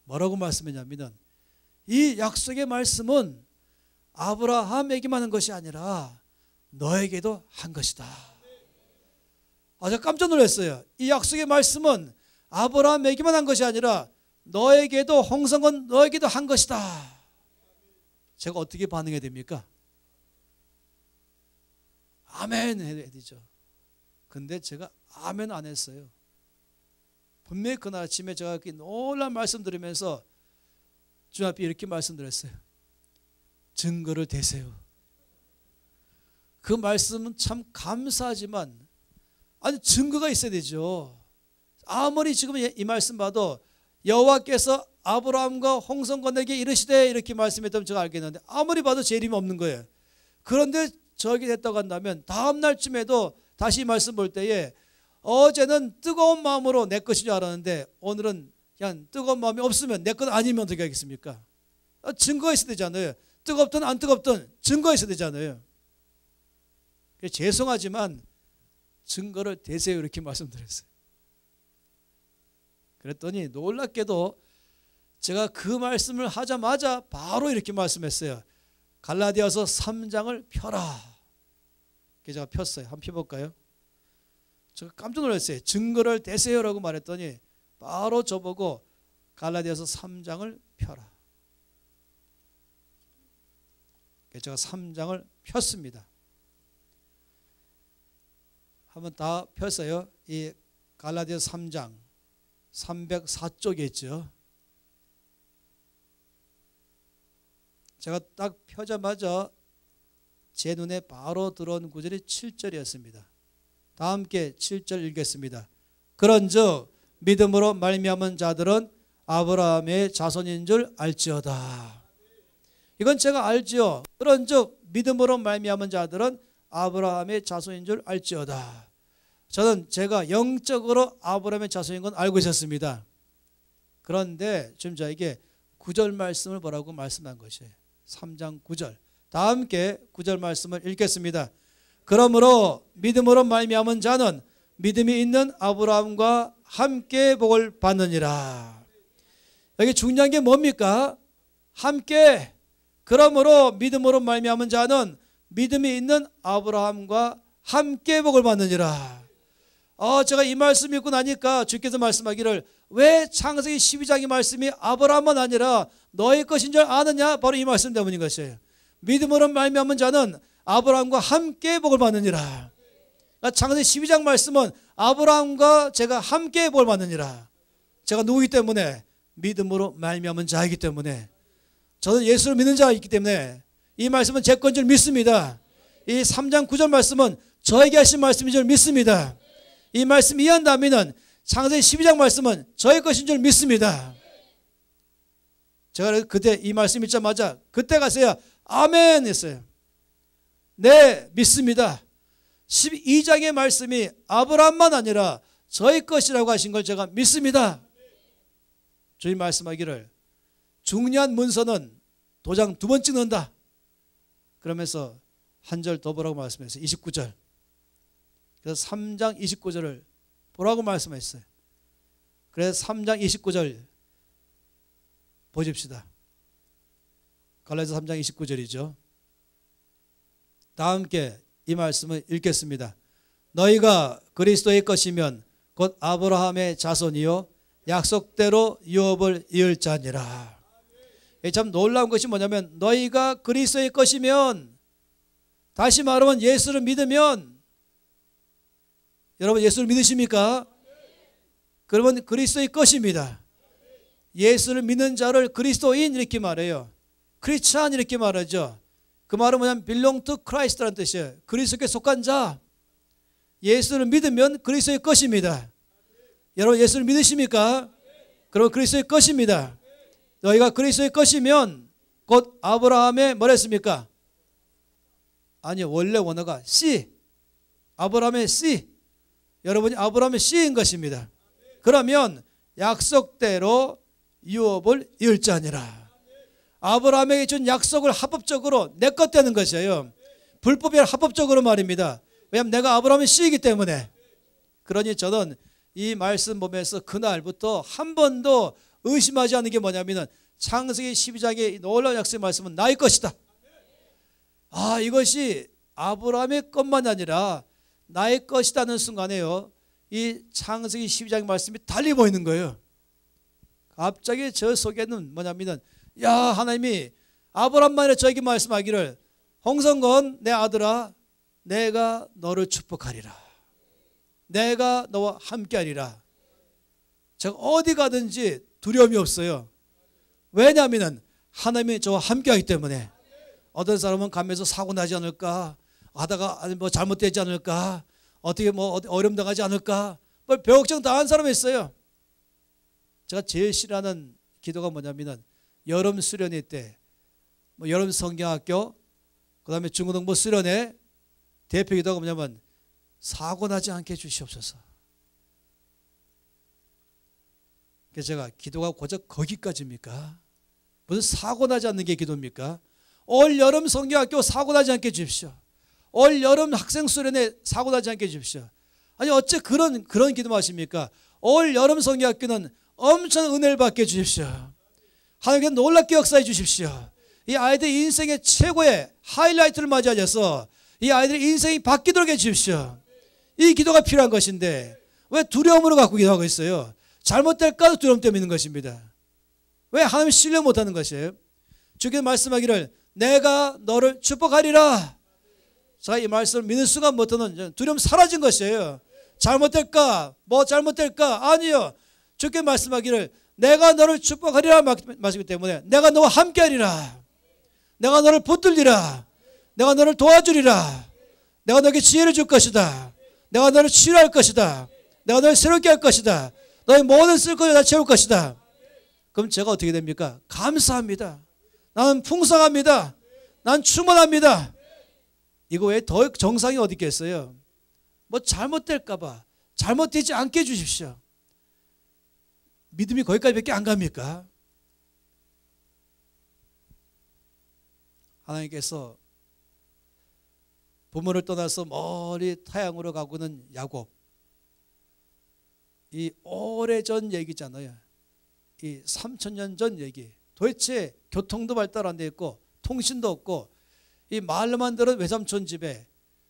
뭐라고 말씀했냐면은 이 약속의 말씀은 아브라함에게만 한 것이 아니라 너에게도 한 것이다. 제가 깜짝 놀랐어요. 이 약속의 말씀은 아브라함에게만 한 것이 아니라 너에게도 홍성은 너에게도 한 것이다. 제가 어떻게 반응해야 됩니까? 아멘 해야 되죠. 근데 제가 아멘 안 했어요. 분명히 그날 아침에 제가 놀란 말씀 들으면서 주 앞에 이렇게 말씀드렸어요. 증거를 대세요. 그 말씀은 참 감사하지만 아니 증거가 있어야 되죠. 아무리 지금 이 말씀 봐도 여호와께서 아브라함과 홍성건에게 이르시되 이렇게 말씀했다면 제가 알겠는데 아무리 봐도 재림이 없는 거예요. 그런데 저기 됐다고 한다면 다음 날쯤에도 다시 이 말씀 볼 때에 어제는 뜨거운 마음으로 내 것인 줄 알았는데 오늘은 그냥 뜨거운 마음이 없으면 내 것 아니면 어떻게 하겠습니까? 증거가 있어야 되잖아요. 뜨겁든 안 뜨겁든 증거가 있어야 되잖아요. 죄송하지만 증거를 대세요 이렇게 말씀드렸어요. 그랬더니 놀랍게도 제가 그 말씀을 하자마자 바로 이렇게 말씀했어요. 갈라디아서 3장을 펴라. 제가 폈어요. 한번 펴볼까요? 제가 깜짝 놀랐어요. 증거를 대세요라고 말했더니 바로 저보고 갈라디아서 3장을 펴라. 제가 3장을 폈습니다. 한번 다 폈어요. 이 갈라디아서 3장 304쪽에 있죠. 제가 딱 펴자마자 제 눈에 바로 들어온 구절이 7절이었습니다. 다 함께 7절 읽겠습니다. 그런즉 믿음으로 말미암은 자들은 아브라함의 자손인 줄 알지어다. 이건 제가 알지요. 그런즉 믿음으로 말미암은 자들은 아브라함의 자손인 줄 알지어다. 저는 제가 영적으로 아브라함의 자손인 건 알고 있었습니다. 그런데 지금 저에게 9절 말씀을 보라고 말씀한 것이에요. 3장 9절. 다 함께 9절 말씀을 읽겠습니다. 그러므로 믿음으로 말미암은 자는 믿음이 있는 아브라함과 함께 복을 받느니라. 여기 중요한 게 뭡니까? 함께. 그러므로 믿음으로 말미암은 자는 믿음이 있는 아브라함과 함께 복을 받느니라. 제가 이 말씀 읽고 나니까 주께서 말씀하기를 왜 창세기 12장의 말씀이 아브라함만 아니라 너의 것인 줄 아느냐? 바로 이 말씀 때문인 것이에요. 믿음으로 말미암은 자는 아브라함과 함께 복을 받느니라. 창세기 12장 말씀은 아브라함과 제가 함께 복을 받느니라. 제가 누구이기 때문에? 믿음으로 말미암은 자이기 때문에. 저는 예수를 믿는 자가 있기 때문에 이 말씀은 제 건 줄 믿습니다. 이 3장 9절 말씀은 저에게 하신 말씀인 줄 믿습니다. 이 말씀 이해한다면 창세기 12장 말씀은 저의 것인 줄 믿습니다. 제가 그때 이 말씀 읽자마자 그때 가서야 아멘 했어요. 네, 믿습니다. 12장의 말씀이 아브라함만 아니라 저의 것이라고 하신 걸 제가 믿습니다. 주님 말씀하기를 중요한 문서는 도장 2번 찍는다. 그러면서 한 절 더 보라고 말씀했어요. 29절. 그래서 3장 29절을 보라고 말씀했어요. 그래서 3장 29절 보십시다. 갈라디아서 3장 29절이죠. 다 함께 이 말씀을 읽겠습니다. 너희가 그리스도의 것이면 곧 아브라함의 자손이요 약속대로 유업을 이을 자니라. 참 놀라운 것이 뭐냐면 너희가 그리스도의 것이면, 다시 말하면 예수를 믿으면, 여러분 예수를 믿으십니까? 그러면 그리스도의 것입니다. 예수를 믿는 자를 그리스도인 이렇게 말해요. 크리스찬 이렇게 말하죠. 그 말은 뭐냐면 belong to Christ라는 뜻이에요. 그리스도께 속한 자. 예수를 믿으면 그리스도의 것입니다. 여러분 예수를 믿으십니까? 그럼 그리스도의 것입니다. 너희가 그리스도의 것이면 곧 아브라함의 뭐랬습니까? 아니 원래 원어가 씨, 아브라함의 씨, 여러분이 아브라함의 씨인 것입니다. 그러면 약속대로 유업을 이을 자니라. 아브라함에게 준 약속을 합법적으로 내 것 되는 것이에요. 불법이 아니라 합법적으로 말입니다. 왜냐하면 내가 아브라함의 씨이기 때문에. 그러니 저는 이 말씀 보면서 그날부터 한 번도 의심하지 않는 게 뭐냐면 창세기 12장의 놀라운 약속의 말씀은 나의 것이다. 아, 이것이 아브라함의 것만 아니라 나의 것이다는 순간에요, 이 창세기 12장의 말씀이 달리 보이는 거예요. 갑자기 저 속에는 뭐냐면 야, 하나님이 아브라함만에 저에게 말씀하기를 홍성건 내 아들아 내가 너를 축복하리라. 내가 너와 함께하리라. 제가 어디 가든지 두려움이 없어요. 왜냐하면 하나님이 저와 함께하기 때문에. 어떤 사람은 가면서 사고 나지 않을까, 하다가 뭐 잘못되지 않을까, 어떻게 뭐 어려움 당하지 않을까, 뭐 벼걱정 당한 사람이 있어요. 제가 제일 싫어하는 기도가 뭐냐면 여름 수련회 때, 뭐 여름 성경학교, 그 다음에 중고등부 수련회 대표 기도가 뭐냐면 사고 나지 않게 해주시옵소서. 그래서 제가 기도가 고작 거기까지입니까? 무슨 사고 나지 않는 게 기도입니까? 올 여름 성경학교 사고 나지 않게 해주십시오. 올 여름 학생 수련회 사고 나지 않게 해주십시오. 아니 어째 그런 기도만 하십니까? 올 여름 성경학교는 엄청 은혜를 받게 해주십시오. 하나님께 놀랍게 역사해 주십시오. 이 아이들 인생의 최고의 하이라이트를 맞이하셔서 이 아이들의 인생이 바뀌도록 해주십시오. 이 기도가 필요한 것인데 왜 두려움으로 갖고 기도하고 있어요? 잘못될까 두려움 때문에 있는 것입니다. 왜 하나님 신뢰 못하는 것이에요? 주께서 말씀하기를 내가 너를 축복하리라. 자, 이 말씀을 믿는 순간부터는 두려움 사라진 것이에요. 잘못될까? 뭐 잘못될까? 아니요. 주께서 말씀하기를 내가 너를 축복하리라 말씀이기 때문에 내가 너와 함께하리라. 내가 너를 붙들리라. 내가 너를 도와주리라. 내가 너에게 지혜를 줄 것이다. 내가 너를 치유할 것이다. 내가 너를 새롭게 할 것이다. 너의 모든 쓸 것을 다 채울 것이다. 그럼 제가 어떻게 됩니까? 감사합니다. 나는 풍성합니다. 난 충만합니다. 이거 외에 더 정상이 어디 있겠어요? 뭐 잘못될까 봐 잘못되지 않게 해주십시오. 믿음이 거기까지밖에 안 갑니까? 하나님께서 부모를 떠나서 멀리 타향으로 가고는 야곱, 이 오래전 얘기잖아요. 이 3000년 전 얘기. 도대체 교통도 발달 안 돼 있고 통신도 없고 이 마을만 들은 외삼촌 집에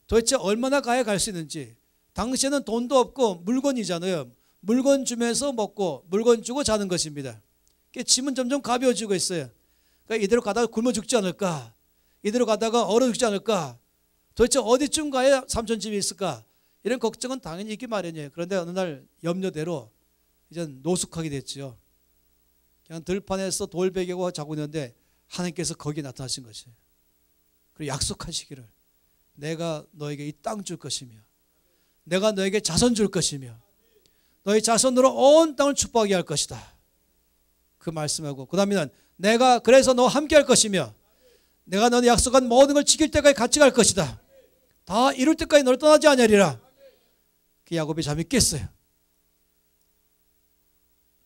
도대체 얼마나 가야 갈 수 있는지. 당시에는 돈도 없고 물건이잖아요. 물건 주면서 먹고 물건 주고 자는 것입니다. 짐은 점점 가벼워지고 있어요. 그러니까 이대로 가다가 굶어 죽지 않을까, 이대로 가다가 얼어 죽지 않을까, 도대체 어디쯤 가야 삼촌 집이 있을까, 이런 걱정은 당연히 있기 마련이에요. 그런데 어느 날 염려대로 이제 노숙하게 됐죠. 그냥 들판에서 돌베개고 자고 있는데 하나님께서 거기에 나타나신 것이에요. 그리고 약속하시기를 내가 너에게 이 땅 줄 것이며 내가 너에게 자손 줄 것이며 너희 자손으로 온 땅을 축복하게 할 것이다. 그 말씀하고 그 다음에는 내가 그래서 너와 함께 할 것이며 내가 너는 약속한 모든 걸 지킬 때까지 같이 갈 것이다. 다 이룰 때까지 너를 떠나지 아니하리라. 그 야곱이 잠이 깼어요.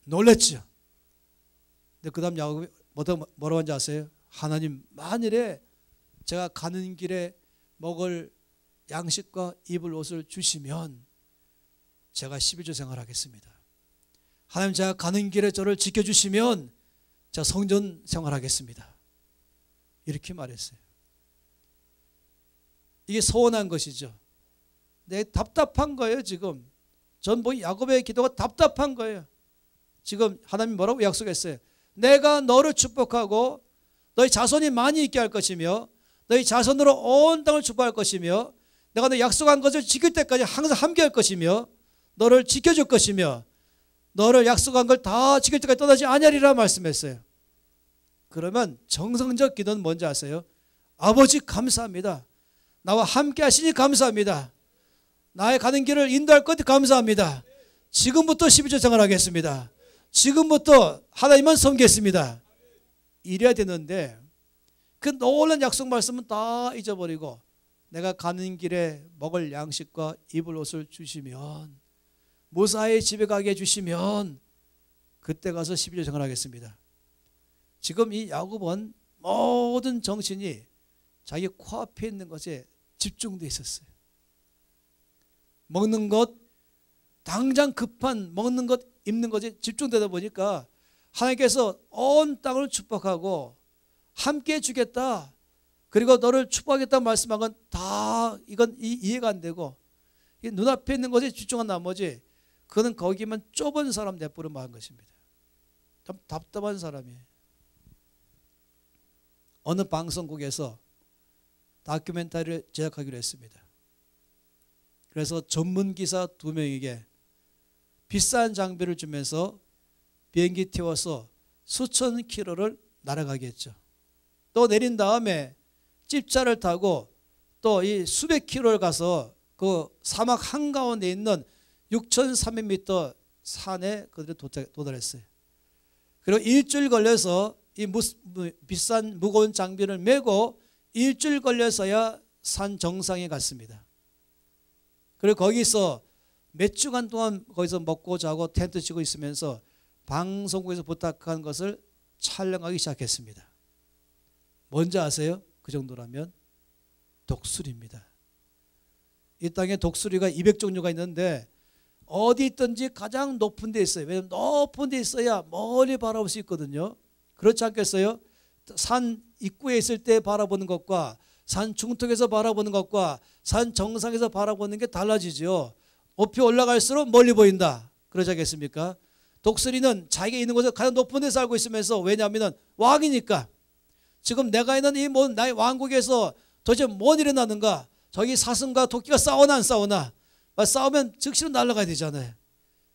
놀랬죠. 근데 그 다음 야곱이 뭐라고 하는지 아세요? 하나님, 만일에 제가 가는 길에 먹을 양식과 입을 옷을 주시면 제가 11조 생활하겠습니다. 하나님, 제가 가는 길에 저를 지켜주시면 제가 성전 생활하겠습니다. 이렇게 말했어요. 이게 서운한 것이죠. 내 답답한 거예요. 지금 전부 야곱의 기도가 답답한 거예요. 지금 하나님 뭐라고 약속했어요? 내가 너를 축복하고 너희 자손이 많이 있게 할 것이며 너희 자손으로 온 땅을 축복할 것이며 내가 너 약속한 것을 지킬 때까지 항상 함께 할 것이며 너를 지켜줄 것이며 너를 약속한 걸 다 지킬 때까지 떠나지 아니하리라 말씀했어요. 그러면 정성적 기도는 뭔지 아세요? 아버지 감사합니다. 나와 함께 하시니 감사합니다. 나의 가는 길을 인도할 것 감사합니다. 지금부터 12조 생활하겠습니다. 지금부터 하나님만 섬기겠습니다. 이래야 되는데 그 놀라운 약속 말씀은 다 잊어버리고 내가 가는 길에 먹을 양식과 입을 옷을 주시면 무사히 집에 가게 해주시면 그때 가서 12조 생활하겠습니다. 지금 이 야곱은 모든 정신이 자기 코앞에 있는 것에 집중되어 있었어요. 먹는 것, 당장 급한 먹는 것, 입는 것에 집중되다 보니까 하나님께서 온 땅을 축복하고 함께 주겠다. 그리고 너를 축복하겠다 말씀한 건 다 이건 이해가 안 되고 눈앞에 있는 것에 집중한 나머지 그는 거기만 좁은 사람 내버려 만 것입니다. 참 답답한 사람이에요. 어느 방송국에서 다큐멘터리를 제작하기로 했습니다. 그래서 전문 기사 2명에게 비싼 장비를 주면서 비행기 태워서 수천 킬로를 날아가게 했죠. 또 내린 다음에 집차를 타고 또 이 수백 킬로를 가서 그 사막 한가운데 있는 6,300m 산에 그들이 도달했어요. 그리고 일주일 걸려서 이 비싼 무거운 장비를 메고 일주일 걸려서야 산 정상에 갔습니다. 그리고 거기서 몇 주간 동안 거기서 먹고 자고 텐트 치고 있으면서 방송국에서 부탁한 것을 촬영하기 시작했습니다. 뭔지 아세요? 그 정도라면 독수리입니다. 이 땅에 독수리가 200종류가 있는데 어디 있든지 가장 높은 데 있어요. 왜냐하면 높은 데 있어야 멀리 바라볼 수 있거든요. 그렇지 않겠어요? 산 입구에 있을 때 바라보는 것과 산 중턱에서 바라보는 것과 산 정상에서 바라보는 게 달라지죠. 높이 올라갈수록 멀리 보인다. 그러지 않겠습니까? 독수리는 자기가 있는 곳에 가장 높은 데서 살고 있으면서 왜냐하면 왕이니까 지금 내가 있는 이 나의 왕국에서 도대체 뭔 일이 나는가? 저기 사슴과 토끼가 싸우나 안 싸우나? 싸우면 즉시로 날아가야 되잖아요.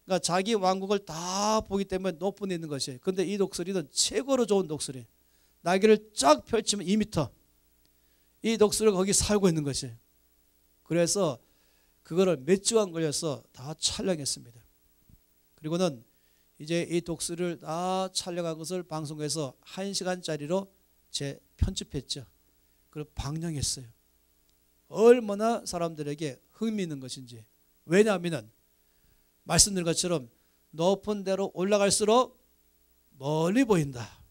그러니까 자기 왕국을 다 보기 때문에 높은 데 있는 것이에요. 그런데 이 독수리는 최고로 좋은 독수리. 날개를 쫙 펼치면 2m. 이 독수리가 거기 살고 있는 것이에요. 그래서 그거를 몇 주간 걸려서 다 촬영했습니다. 그리고는 이제 이 독수리를 다 촬영한 것을 방송에서 1시간짜리로 편집했죠. 그리고 방영했어요. 얼마나 사람들에게 흥미있는 것인지. 왜냐하면 말씀드린 것처럼 높은 데로 올라갈수록 멀리 보인다.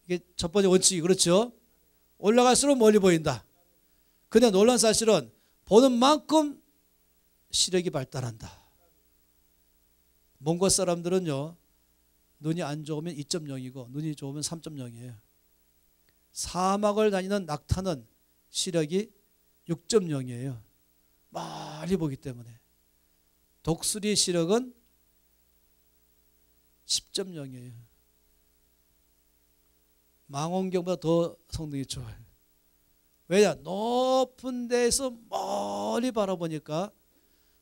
이게 첫 번째 원칙이 그렇죠. 올라갈수록 멀리 보인다. 근데 놀라운 사실은 보는 만큼 시력이 발달한다. 몽골 사람들은요, 눈이 안 좋으면 2.0이고 눈이 좋으면 3.0이에요. 사막을 다니는 낙타는 시력이 6.0이에요. 멀리 보기 때문에. 독수리 시력은 10.0이에요. 망원경보다 더 성능이 좋아요. 왜냐? 높은 데서 멀리 바라보니까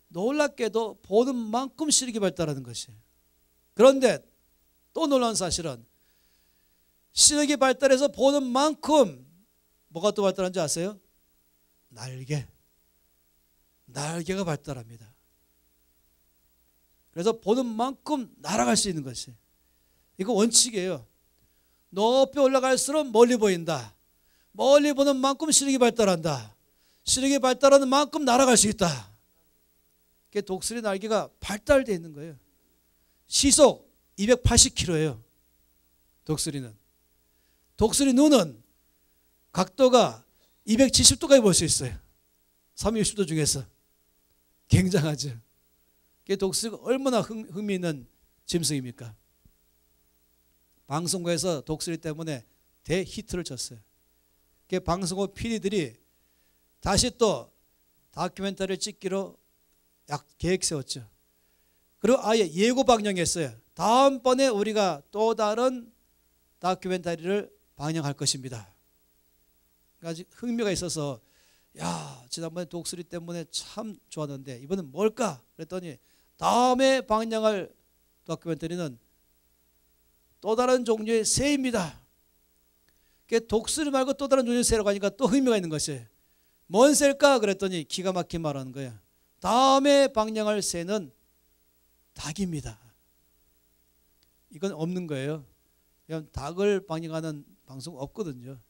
놀랍게도 보는 만큼 시력이 발달하는 것이에요. 그런데 또 놀라운 사실은 시력이 발달해서 보는 만큼 뭐가 또 발달한지 아세요? 날개가 발달합니다. 그래서 보는 만큼 날아갈 수 있는 것이에요. 이거 원칙이에요. 높이 올라갈수록 멀리 보인다. 멀리 보는 만큼 시력이 발달한다. 시력이 발달하는 만큼 날아갈 수 있다. 그게 독수리 날개가 발달되어 있는 거예요. 시속 280km예요. 독수리는. 독수리 눈은 각도가 270도까지 볼 수 있어요. 360도 중에서. 굉장하죠. 그게 독수리가 얼마나 흥미있는 짐승입니까? 방송국에서 독수리 때문에 대히트를 쳤어요. 그 방송국 PD들이 다시 또 다큐멘터리를 찍기로 계획 세웠죠. 그리고 아예 예고 방영했어요. 다음번에 우리가 또 다른 다큐멘터리를 방영할 것입니다. 아직 흥미가 있어서 야, 지난번에 독수리 때문에 참 좋았는데 이번엔 뭘까? 그랬더니 다음에 방영할 다큐멘터리는 또 다른 종류의 새입니다. 독수리 말고 또 다른 종류의 새라고 하니까 또 흥미가 있는 것이에요. 뭔 새일까? 그랬더니 기가 막히게 말하는 거예요. 다음에 방영할 새는 닭입니다. 이건 없는 거예요. 닭을 방영하는 방송 없거든요.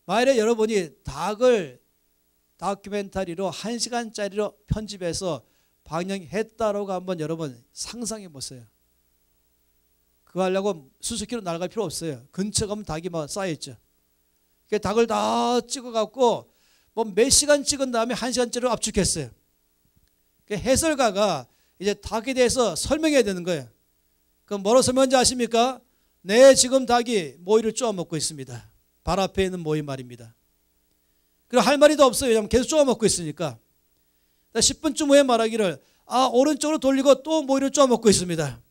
만일에 여러분이 닭을 다큐멘터리로 1시간짜리로 편집해서 방영했다라고 한번 여러분 상상해 보세요. 그거 하려고 수수께끼로 날아갈 필요 없어요. 근처 가면 닭이 막 쌓여있죠. 닭을 다 찍어갖고 뭐 몇 시간 찍은 다음에 1시간짜리로 압축했어요. 해설가가 이제 닭에 대해서 설명해야 되는 거예요. 그럼 뭐로 설명하는지 아십니까? 네, 지금 닭이 모이를 쪼아 먹고 있습니다. 발 앞에 있는 모이 말입니다. 그리고 할 말이 더 없어요. 왜냐하면 계속 쪼아 먹고 있으니까. 10분쯤 후에 말하기를 오른쪽으로 돌리고 또 모이를 쪼아 먹고 있습니다.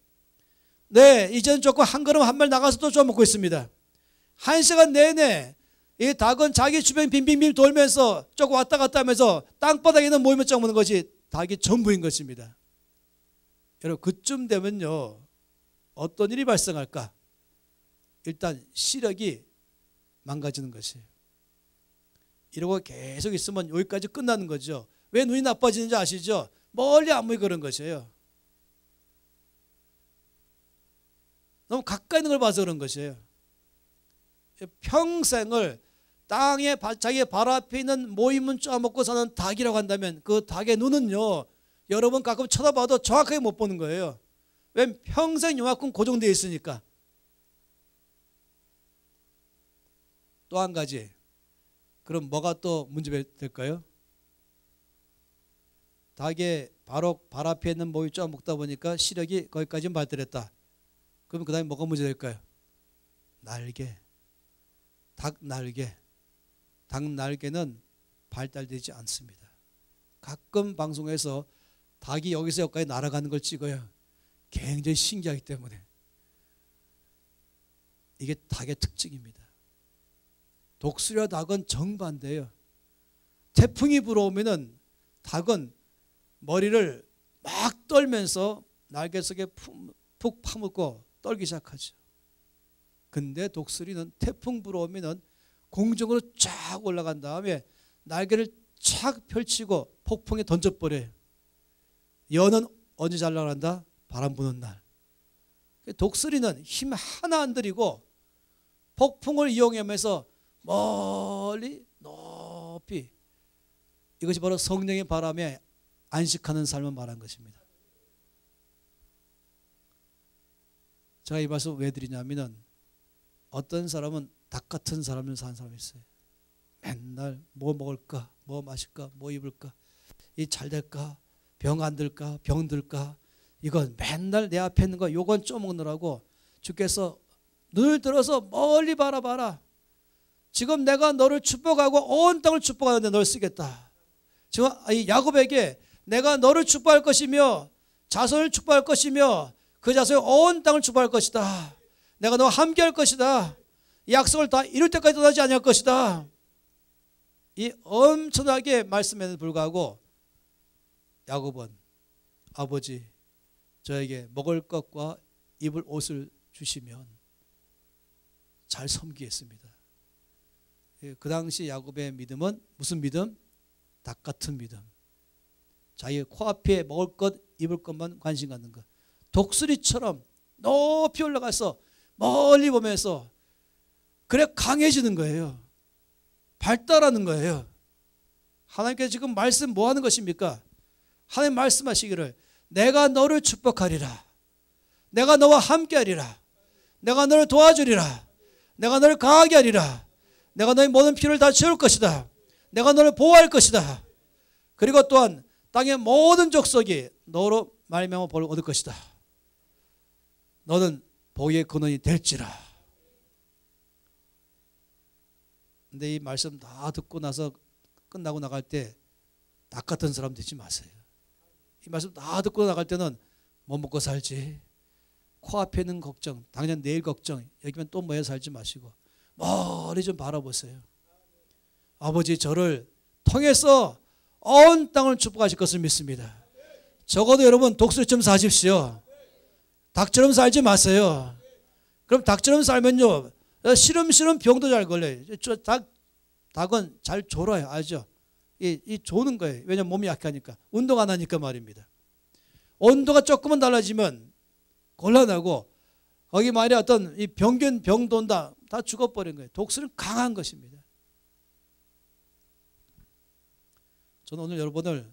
네, 이제는 조금 한 걸음 한 발 나가서 또 쪼아 먹고 있습니다. 1시간 내내 이 닭은 자기 주변 빙빙빙 돌면서 조금 왔다 갔다 하면서 땅바닥에 있는 모이만 쪼아 먹는 것이 닭이 전부인 것입니다. 여러분, 그쯤 되면요 어떤 일이 발생할까? 일단 시력이 망가지는 것이에요. 이러고 계속 있으면 여기까지 끝나는 거죠. 왜 눈이 나빠지는지 아시죠? 멀리 안 보이고 그런 것이에요. 너무 가까이 있는 걸 봐서 그런 것이에요. 평생을 땅에 자기의 발 앞에 있는 모임은 쪼아먹고 사는 닭이라고 한다면 그 닭의 눈은요 여러분 가끔 쳐다봐도 정확하게 못 보는 거예요. 왜? 평생 요만큼 고정되어 있으니까. 또 한 가지. 그럼 뭐가 또 문제가 될까요? 닭의 바로 발 앞에 있는 모이 쪼아 먹다 보니까 시력이 거기까지 발달했다. 그럼 그 다음에 뭐가 문제 될까요? 날개. 닭 날개. 닭 날개는 발달되지 않습니다. 가끔 방송에서 닭이 여기서 여기까지 날아가는 걸 찍어요. 굉장히 신기하기 때문에. 이게 닭의 특징입니다. 독수리와 닭은 정반대예요. 태풍이 불어오면은 닭은 머리를 막 떨면서 날개 속에 푹 파묻고 떨기 시작하죠. 근데 독수리는 태풍 불어오면은 공중으로 쫙 올라간 다음에 날개를 쫙 펼치고 폭풍에 던져버려요. 연은 언제 잘 나간다? 바람 부는 날. 독수리는 힘 하나 안 들이고 폭풍을 이용하면서 멀리 높이, 이것이 바로 성령의 바람에 안식하는 삶을 말한 것입니다. 제가 이 말씀 왜 드리냐면은 어떤 사람은 닭 같은 사람을 사는 사람이 있어요. 맨날 뭐 먹을까, 뭐 마실까, 뭐 입을까, 이 잘 될까, 병 안 들까, 병 들까, 이건 맨날 내 앞에 있는 거 요건 쪼먹느라고 주께서 눈을 들어서 멀리 바라봐라. 지금 내가 너를 축복하고 온 땅을 축복하는데 널 쓰겠다. 지금 이 야곱에게 내가 너를 축복할 것이며 자손을 축복할 것이며 그 자손이 온 땅을 축복할 것이다. 내가 너와 함께 할 것이다. 이 약속을 다 이룰 때까지 떠나지 아니할 것이다. 이 엄청나게 말씀에도 불구하고 야곱은 아버지 저에게 먹을 것과 입을 옷을 주시면 잘 섬기겠습니다. 그 당시 야곱의 믿음은 무슨 믿음? 닭 같은 믿음. 자기 코앞에 먹을 것, 입을 것만 관심 갖는 것. 독수리처럼 높이 올라가서 멀리 보면서 그래 강해지는 거예요. 발달하는 거예요. 하나님께서 지금 말씀 뭐 하는 것입니까? 하나님 말씀하시기를 내가 너를 축복하리라. 내가 너와 함께하리라. 내가 너를 도와주리라. 내가 너를 강하게 하리라. 내가 너의 모든 피를 다 채울 것이다. 내가 너를 보호할 것이다. 그리고 또한 땅의 모든 족속이 너로 말미암아 복을 얻을 것이다. 너는 복의 근원이 될지라. 근데 이 말씀 다 듣고 나서 끝나고 나갈 때 닭 같은 사람 되지 마세요. 이 말씀 다 듣고 나갈 때는 뭐 먹고 살지, 코앞에 있는 걱정, 당장 내일 걱정, 여기면 또 뭐해 살지 마시고 머리 좀 바라보세요. 아버지, 저를 통해서 온 땅을 축복하실 것을 믿습니다. 적어도 여러분 독수리처럼 사십시오. 닭처럼 살지 마세요. 그럼 닭처럼 살면요, 시름시름 병도 잘 걸려요. 닭은 잘 졸아요. 알죠? 이 조는 거예요. 왜냐면 몸이 약하니까. 운동 안 하니까 말입니다. 온도가 조금만 달라지면 곤란하고, 거기 말이 어떤 이 병균 병도 온다, 다 죽어버린 거예요. 독수리는 강한 것입니다. 저는 오늘 여러분을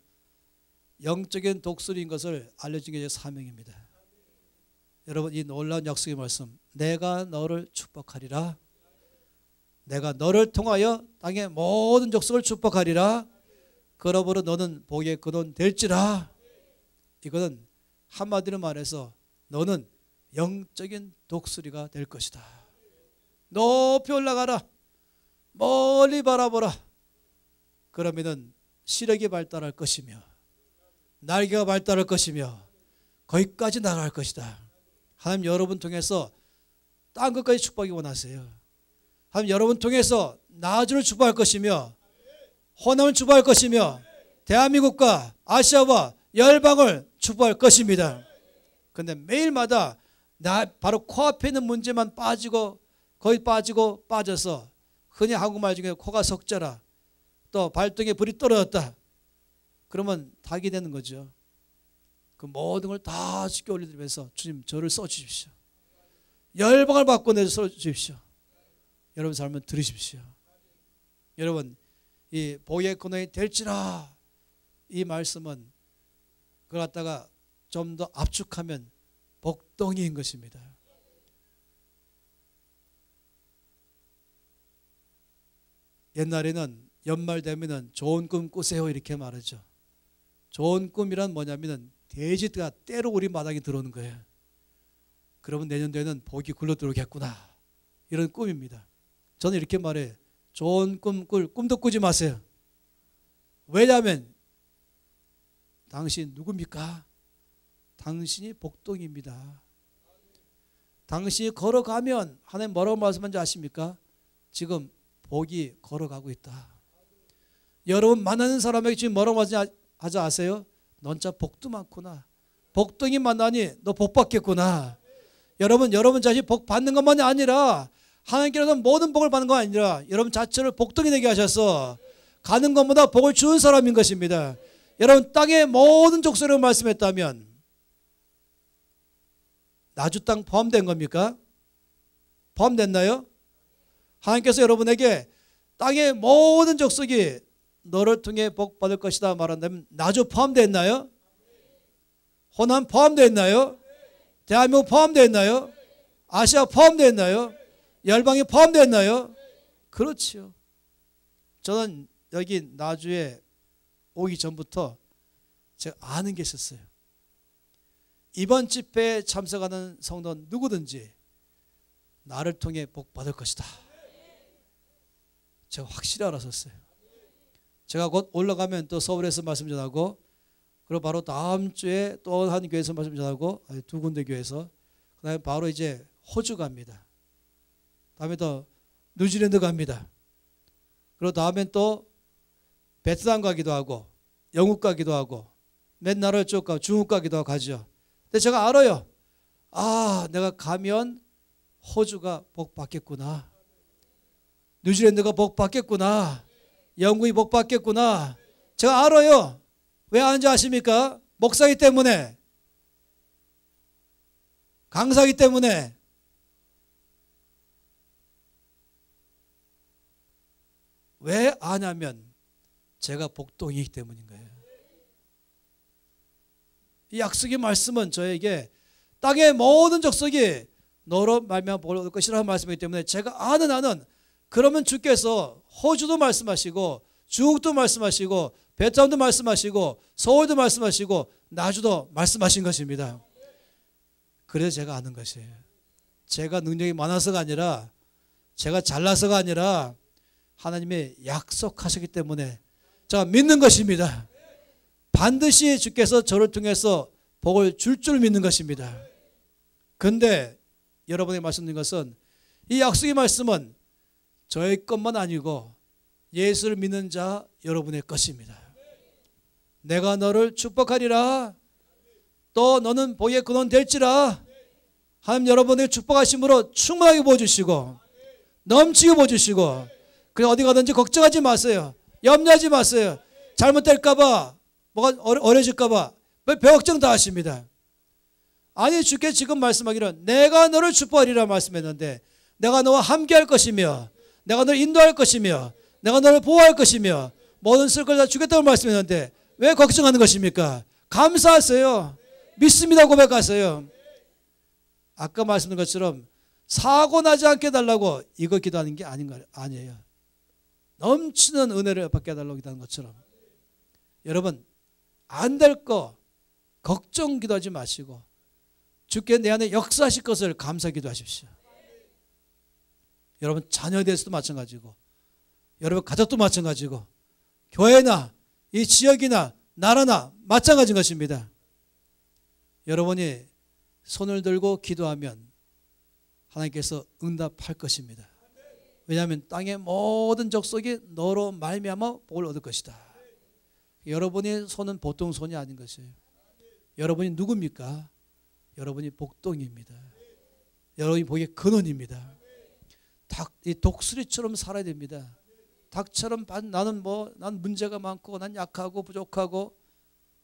영적인 독수리인 것을 알려주는 게 제 사명입니다. 여러분, 이 놀라운 약속의 말씀, 내가 너를 축복하리라, 내가 너를 통하여 땅의 모든 족속을 축복하리라, 그러므로 너는 복의 근원 될지라. 이거는 한마디로 말해서 너는 영적인 독수리가 될 것이다. 높이 올라가라, 멀리 바라보라. 그러면은 시력이 발달할 것이며 날개가 발달할 것이며 거기까지 날아갈 것이다. 하나님, 여러분 통해서 땅 끝까지 축복하기 원하세요. 하나님, 여러분 통해서 나주를 축복할 것이며 호남을 축복할 것이며 대한민국과 아시아와 열방을 축복할 것입니다. 그런데 매일마다 나 바로 코앞에 있는 문제만 빠지고 거기 빠지고 빠져서, 흔히 한국말 중에 코가 석자라, 또 발등에 불이 떨어졌다, 그러면 닭이 되는 거죠. 그 모든 걸 다 쉽게 올려드리면서 주님, 저를 써주십시오. 열방을 바꿔내 써주십시오. 여러분 삶을 들으십시오. 여러분, 이 복의 근원이 될지라, 이 말씀은 그걸 갖다가 좀 더 압축하면 복덩이인 것입니다. 옛날에는 연말 되면은 좋은 꿈 꾸세요 이렇게 말하죠. 좋은 꿈이란 뭐냐면은 돼지가 때로 우리 마당에 들어오는 거예요. 그러면 내년도에는 복이 굴러 들어오겠구나, 이런 꿈입니다. 저는 이렇게 말해요. 좋은 꿈 꿀 꿈도 꾸지 마세요. 왜냐하면 당신 누굽니까? 당신이 복덩이입니다. 당신이 걸어가면 하나님 뭐라고 말씀하는지 아십니까? 지금 복이 걸어가고 있다. 여러분 만나는 사람에게 지금 뭐라고 하지 아세요? 넌 진짜 복도 많구나. 복덩이 만나니 너 복 받겠구나. 여러분 자신이 복 받는 것만이 아니라 하나님께서 모든 복을 받는 거 아니라 여러분 자체를 복덩이 되게 하셔서 가는 것보다 복을 주는 사람인 것입니다. 여러분, 땅의 모든 족속을 말씀했다면 나주 땅 포함된 겁니까? 포함됐나요? 하나님께서 여러분에게 땅의 모든 족속이 너를 통해 복 받을 것이다 말한다면 나주 포함됐나요? 호남 포함됐나요? 대한민국 포함됐나요? 아시아 포함됐나요? 열방이 포함됐나요? 그렇지요. 저는 여기 나주에 오기 전부터 제가 아는 게 있었어요. 이번 집회에 참석하는 성도 누구든지 나를 통해 복 받을 것이다. 제가 확실히 알았었어요. 제가 곧 올라가면 또 서울에서 말씀 전하고, 그리고 바로 다음 주에 또 한 교회에서 말씀 전하고, 두 군데 교회에서, 그 다음에 바로 이제 호주 갑니다. 다음에 또 뉴질랜드 갑니다. 그리고 다음엔 또 베트남 가기도 하고 영국 가기도 하고 몇 나라를 쭉 가고 중국 가기도 하고 가죠. 근데 제가 알아요. 아, 내가 가면 호주가 복 받겠구나, 뉴질랜드가 복 받겠구나, 영국이 복 받겠구나. 제가 알아요. 왜 아는지 아십니까? 목사이기 때문에, 강사이기 때문에. 왜 아냐면 제가 복덩이이기 때문인 거예요. 이 약속의 말씀은 저에게 땅의 모든 족속이 너로 말미암아 복을 얻을 것이라는 말씀이기 때문에 제가 아는 그러면 주께서 호주도 말씀하시고 중국도 말씀하시고 베트남도 말씀하시고 서울도 말씀하시고 나주도 말씀하신 것입니다. 그래서 제가 아는 것이에요. 제가 능력이 많아서가 아니라, 제가 잘나서가 아니라, 하나님의 약속하셨기 때문에 자 믿는 것입니다. 반드시 주께서 저를 통해서 복을 줄 줄 믿는 것입니다. 그런데 여러분이 말씀드린 것은 이 약속의 말씀은 저의 것만 아니고 예수를 믿는 자 여러분의 것입니다. 내가 너를 축복하리라. 또 너는 복의 근원 될지라. 하나님 여러분의 축복하심으로 충만하게 부어주시고 넘치게 부어주시고 그냥 어디 가든지 걱정하지 마세요. 염려하지 마세요. 잘못될까 봐 뭐가 어려질까 봐 배걱정 다 하십니다. 아니 주께 지금 말씀하기는 내가 너를 축복하리라 말씀했는데 내가 너와 함께할 것이며 내가 너를 인도할 것이며 내가 너를 보호할 것이며 모든 쓸 걸 다 주겠다고 말씀했는데 왜 걱정하는 것입니까? 감사하세요. 믿습니다 고백하세요. 아까 말씀드린 것처럼 사고 나지 않게 해달라고 이거 기도하는 게 아니에요. 넘치는 은혜를 받게 해달라고 기도하는 것처럼 여러분 안 될 거 걱정 기도하지 마시고 주께 내 안에 역사하실 것을 감사 기도하십시오. 여러분 자녀에 대해서도 마찬가지고 여러분 가족도 마찬가지고 교회나 이 지역이나 나라나 마찬가지인 것입니다. 여러분이 손을 들고 기도하면 하나님께서 응답할 것입니다. 왜냐하면 땅의 모든 족속이 너로 말미암아 복을 얻을 것이다. 여러분의 손은 보통 손이 아닌 것이에요. 여러분이 누굽니까? 여러분이 복동입니다. 여러분이 복의 근원입니다. 이 독수리처럼 살아야 됩니다. 닭처럼 나는 난 문제가 많고 난 약하고 부족하고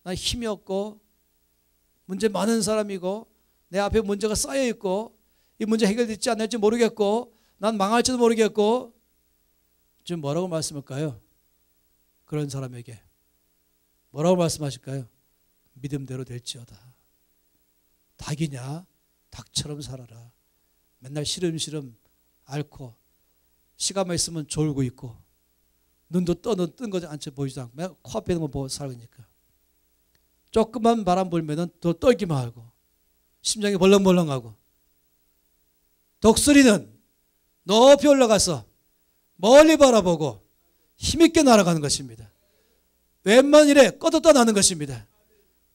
난 힘이 없고 문제 많은 사람이고 내 앞에 문제가 쌓여 있고 이 문제 해결될지 안 될지 모르겠고 난 망할지도 모르겠고 지금 뭐라고 말씀할까요? 그런 사람에게 뭐라고 말씀하실까요? 믿음대로 될지어다. 닭이냐? 닭처럼 살아라. 맨날 시름시름 앓고 시간만 있으면 졸고 있고 눈도 뜬 거지 않죠. 보이지도 않고 맨날 코앞에 있는 거 보고 살으니까 조금만 바람 불면은 더 떨기만 하고 심장이 벌렁벌렁하고 독수리는 높이 올라가서 멀리 바라보고 힘있게 날아가는 것입니다. 웬만한 일에 꺼졌다 나는 것입니다.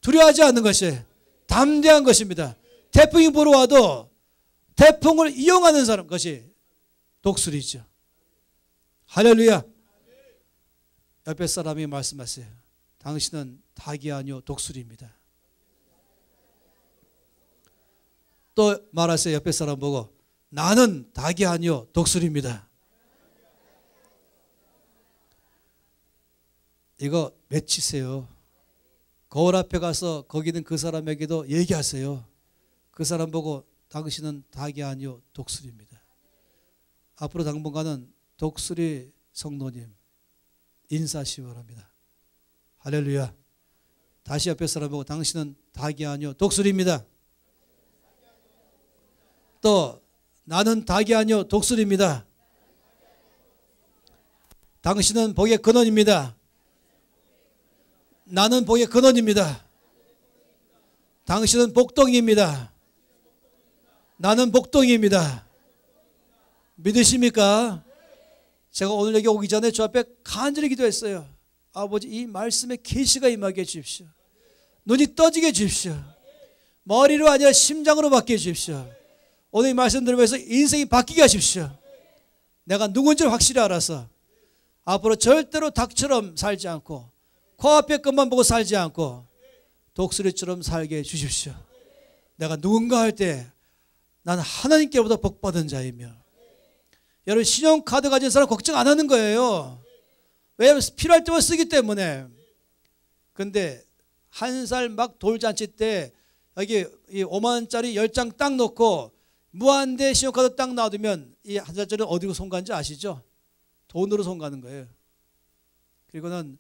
두려워하지 않는 것이 담대한 것입니다. 태풍이 불어와도 태풍을 이용하는 사람 것이 독수리죠. 할렐루야. 옆에 사람이 말씀하세요. 당신은 닭이 아니요 독수리입니다. 또 말하세요. 옆에 사람 보고 나는 닭이 아니요 독수리입니다. 이거 외치세요. 거울 앞에 가서 거기 있는 그 사람에게도 얘기하세요. 그 사람 보고 당신은 닭이 아니요 독수리입니다. 앞으로 당분간은 독수리 성도님 인사하시기 바랍니다. 할렐루야. 다시 옆에 사람 보고 당신은 닭이 아니요 독수리입니다. 또 나는 닭이 아니요 독수리입니다. 당신은 복의 근원입니다. 나는 복의 근원입니다. 당신은 복동입니다. 나는 복동입니다. 믿으십니까? 제가 오늘 여기 오기 전에 주 앞에 간절히 기도했어요. 아버지 이 말씀에 계시가 임하게 해주십시오. 눈이 떠지게 해주십시오. 머리로 아니라 심장으로 바뀌게 해주십시오. 오늘 이 말씀 들으면서 인생이 바뀌게 하십시오. 내가 누군지를 확실히 알아서 앞으로 절대로 닭처럼 살지 않고 코앞에 것만 보고 살지 않고 독수리처럼 살게 해주십시오. 내가 누군가 할 때 나는 하나님께로부터 복받은 자이며 여러분 신용카드 가진 사람 걱정 안 하는 거예요. 왜냐하면 필요할 때만 쓰기 때문에. 근데 한 살 막 돌잔치 때 여기 5만 원짜리 10장 딱 놓고 무한대 신용카드 딱 놔두면 이 한 살짜리는 어디로 손 가는지 아시죠? 돈으로 손 가는 거예요. 그리고는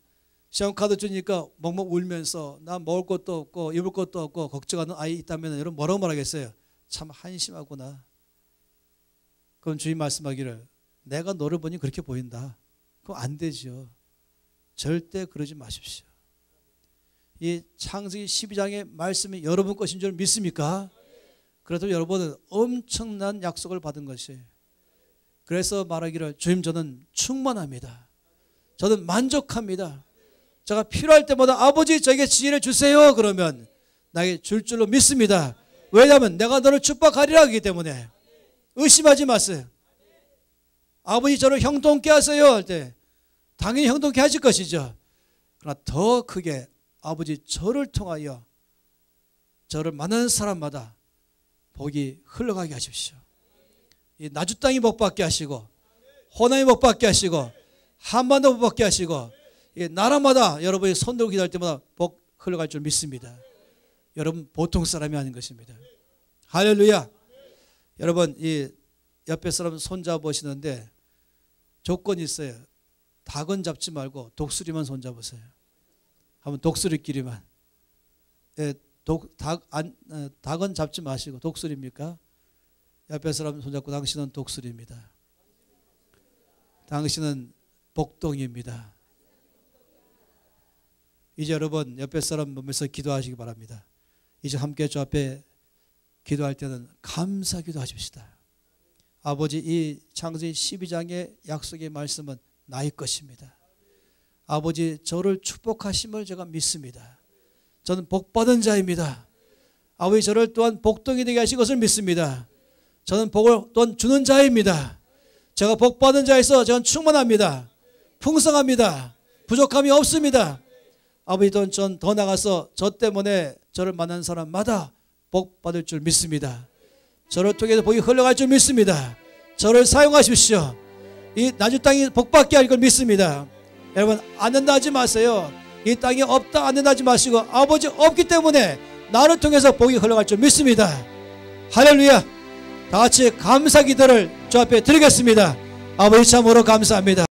신용카드 주니까 멍멍 울면서 나 먹을 것도 없고 입을 것도 없고 걱정하는 아이 있다면 여러분 뭐라고 말하겠어요? 참 한심하구나. 그럼 주님 말씀하기를 내가 너를 보니 그렇게 보인다. 그럼 안 되죠. 절대 그러지 마십시오. 이 창세기 12장의 말씀이 여러분 것인 줄 믿습니까? 그래도 여러분은 엄청난 약속을 받은 것이에요. 그래서 말하기를 주님 저는 충만합니다. 저는 만족합니다. 제가 필요할 때마다 아버지 저에게 지혜를 주세요. 그러면 나에게 줄 줄로 믿습니다. 왜냐하면 내가 너를 축복하리라 하기 때문에 의심하지 마세요. 아버지 저를 형통케 하세요 할 때 당연히 형통케 하실 것이죠. 그러나 더 크게 아버지 저를 통하여 저를 만나는 사람마다 복이 흘러가게 하십시오. 이 나주 땅이 복받게 하시고 호남이 복받게 하시고 한반도 복받게 하시고 이 나라마다 여러분이 손들고 기도할 때마다 복 흘러갈 줄 믿습니다. 여러분 보통 사람이 아닌 것입니다. 할렐루야. 여러분 이 옆에 사람 손잡으시는데 조건이 있어요. 닭은 잡지 말고 독수리만 손잡으세요. 한번 독수리끼리만. 예, 닭은 잡지 마시고 독수리입니까? 옆에 사람 손잡고 당신은 독수리입니다. 당신은 복동입니다. 이제 여러분 옆에 사람 보면서 기도하시기 바랍니다. 이제 함께 주 앞에 기도할 때는 감사 기도하십시다. 아버지 이 창세기 12장의 약속의 말씀은 나의 것입니다. 아버지 저를 축복하심을 제가 믿습니다. 저는 복받은 자입니다. 아버지 저를 또한 복동이 되게 하신 것을 믿습니다. 저는 복을 또한 주는 자입니다. 제가 복받은 자에서 저는 충만합니다. 풍성합니다. 부족함이 없습니다. 아버지 또한 전 더 나가서 저 때문에 저를 만난 사람마다 복받을 줄 믿습니다. 저를 통해서 복이 흘러갈 줄 믿습니다. 저를 사용하십시오. 이 나주 땅이 복받게 할 걸 믿습니다. 여러분 안 된다 하지 마세요. 이 땅이 없다 안 된다 하지 마시고 아버지 없기 때문에 나를 통해서 복이 흘러갈 줄 믿습니다. 할렐루야. 다 같이 감사 기도를 주 앞에 드리겠습니다. 아버지 참으로 감사합니다.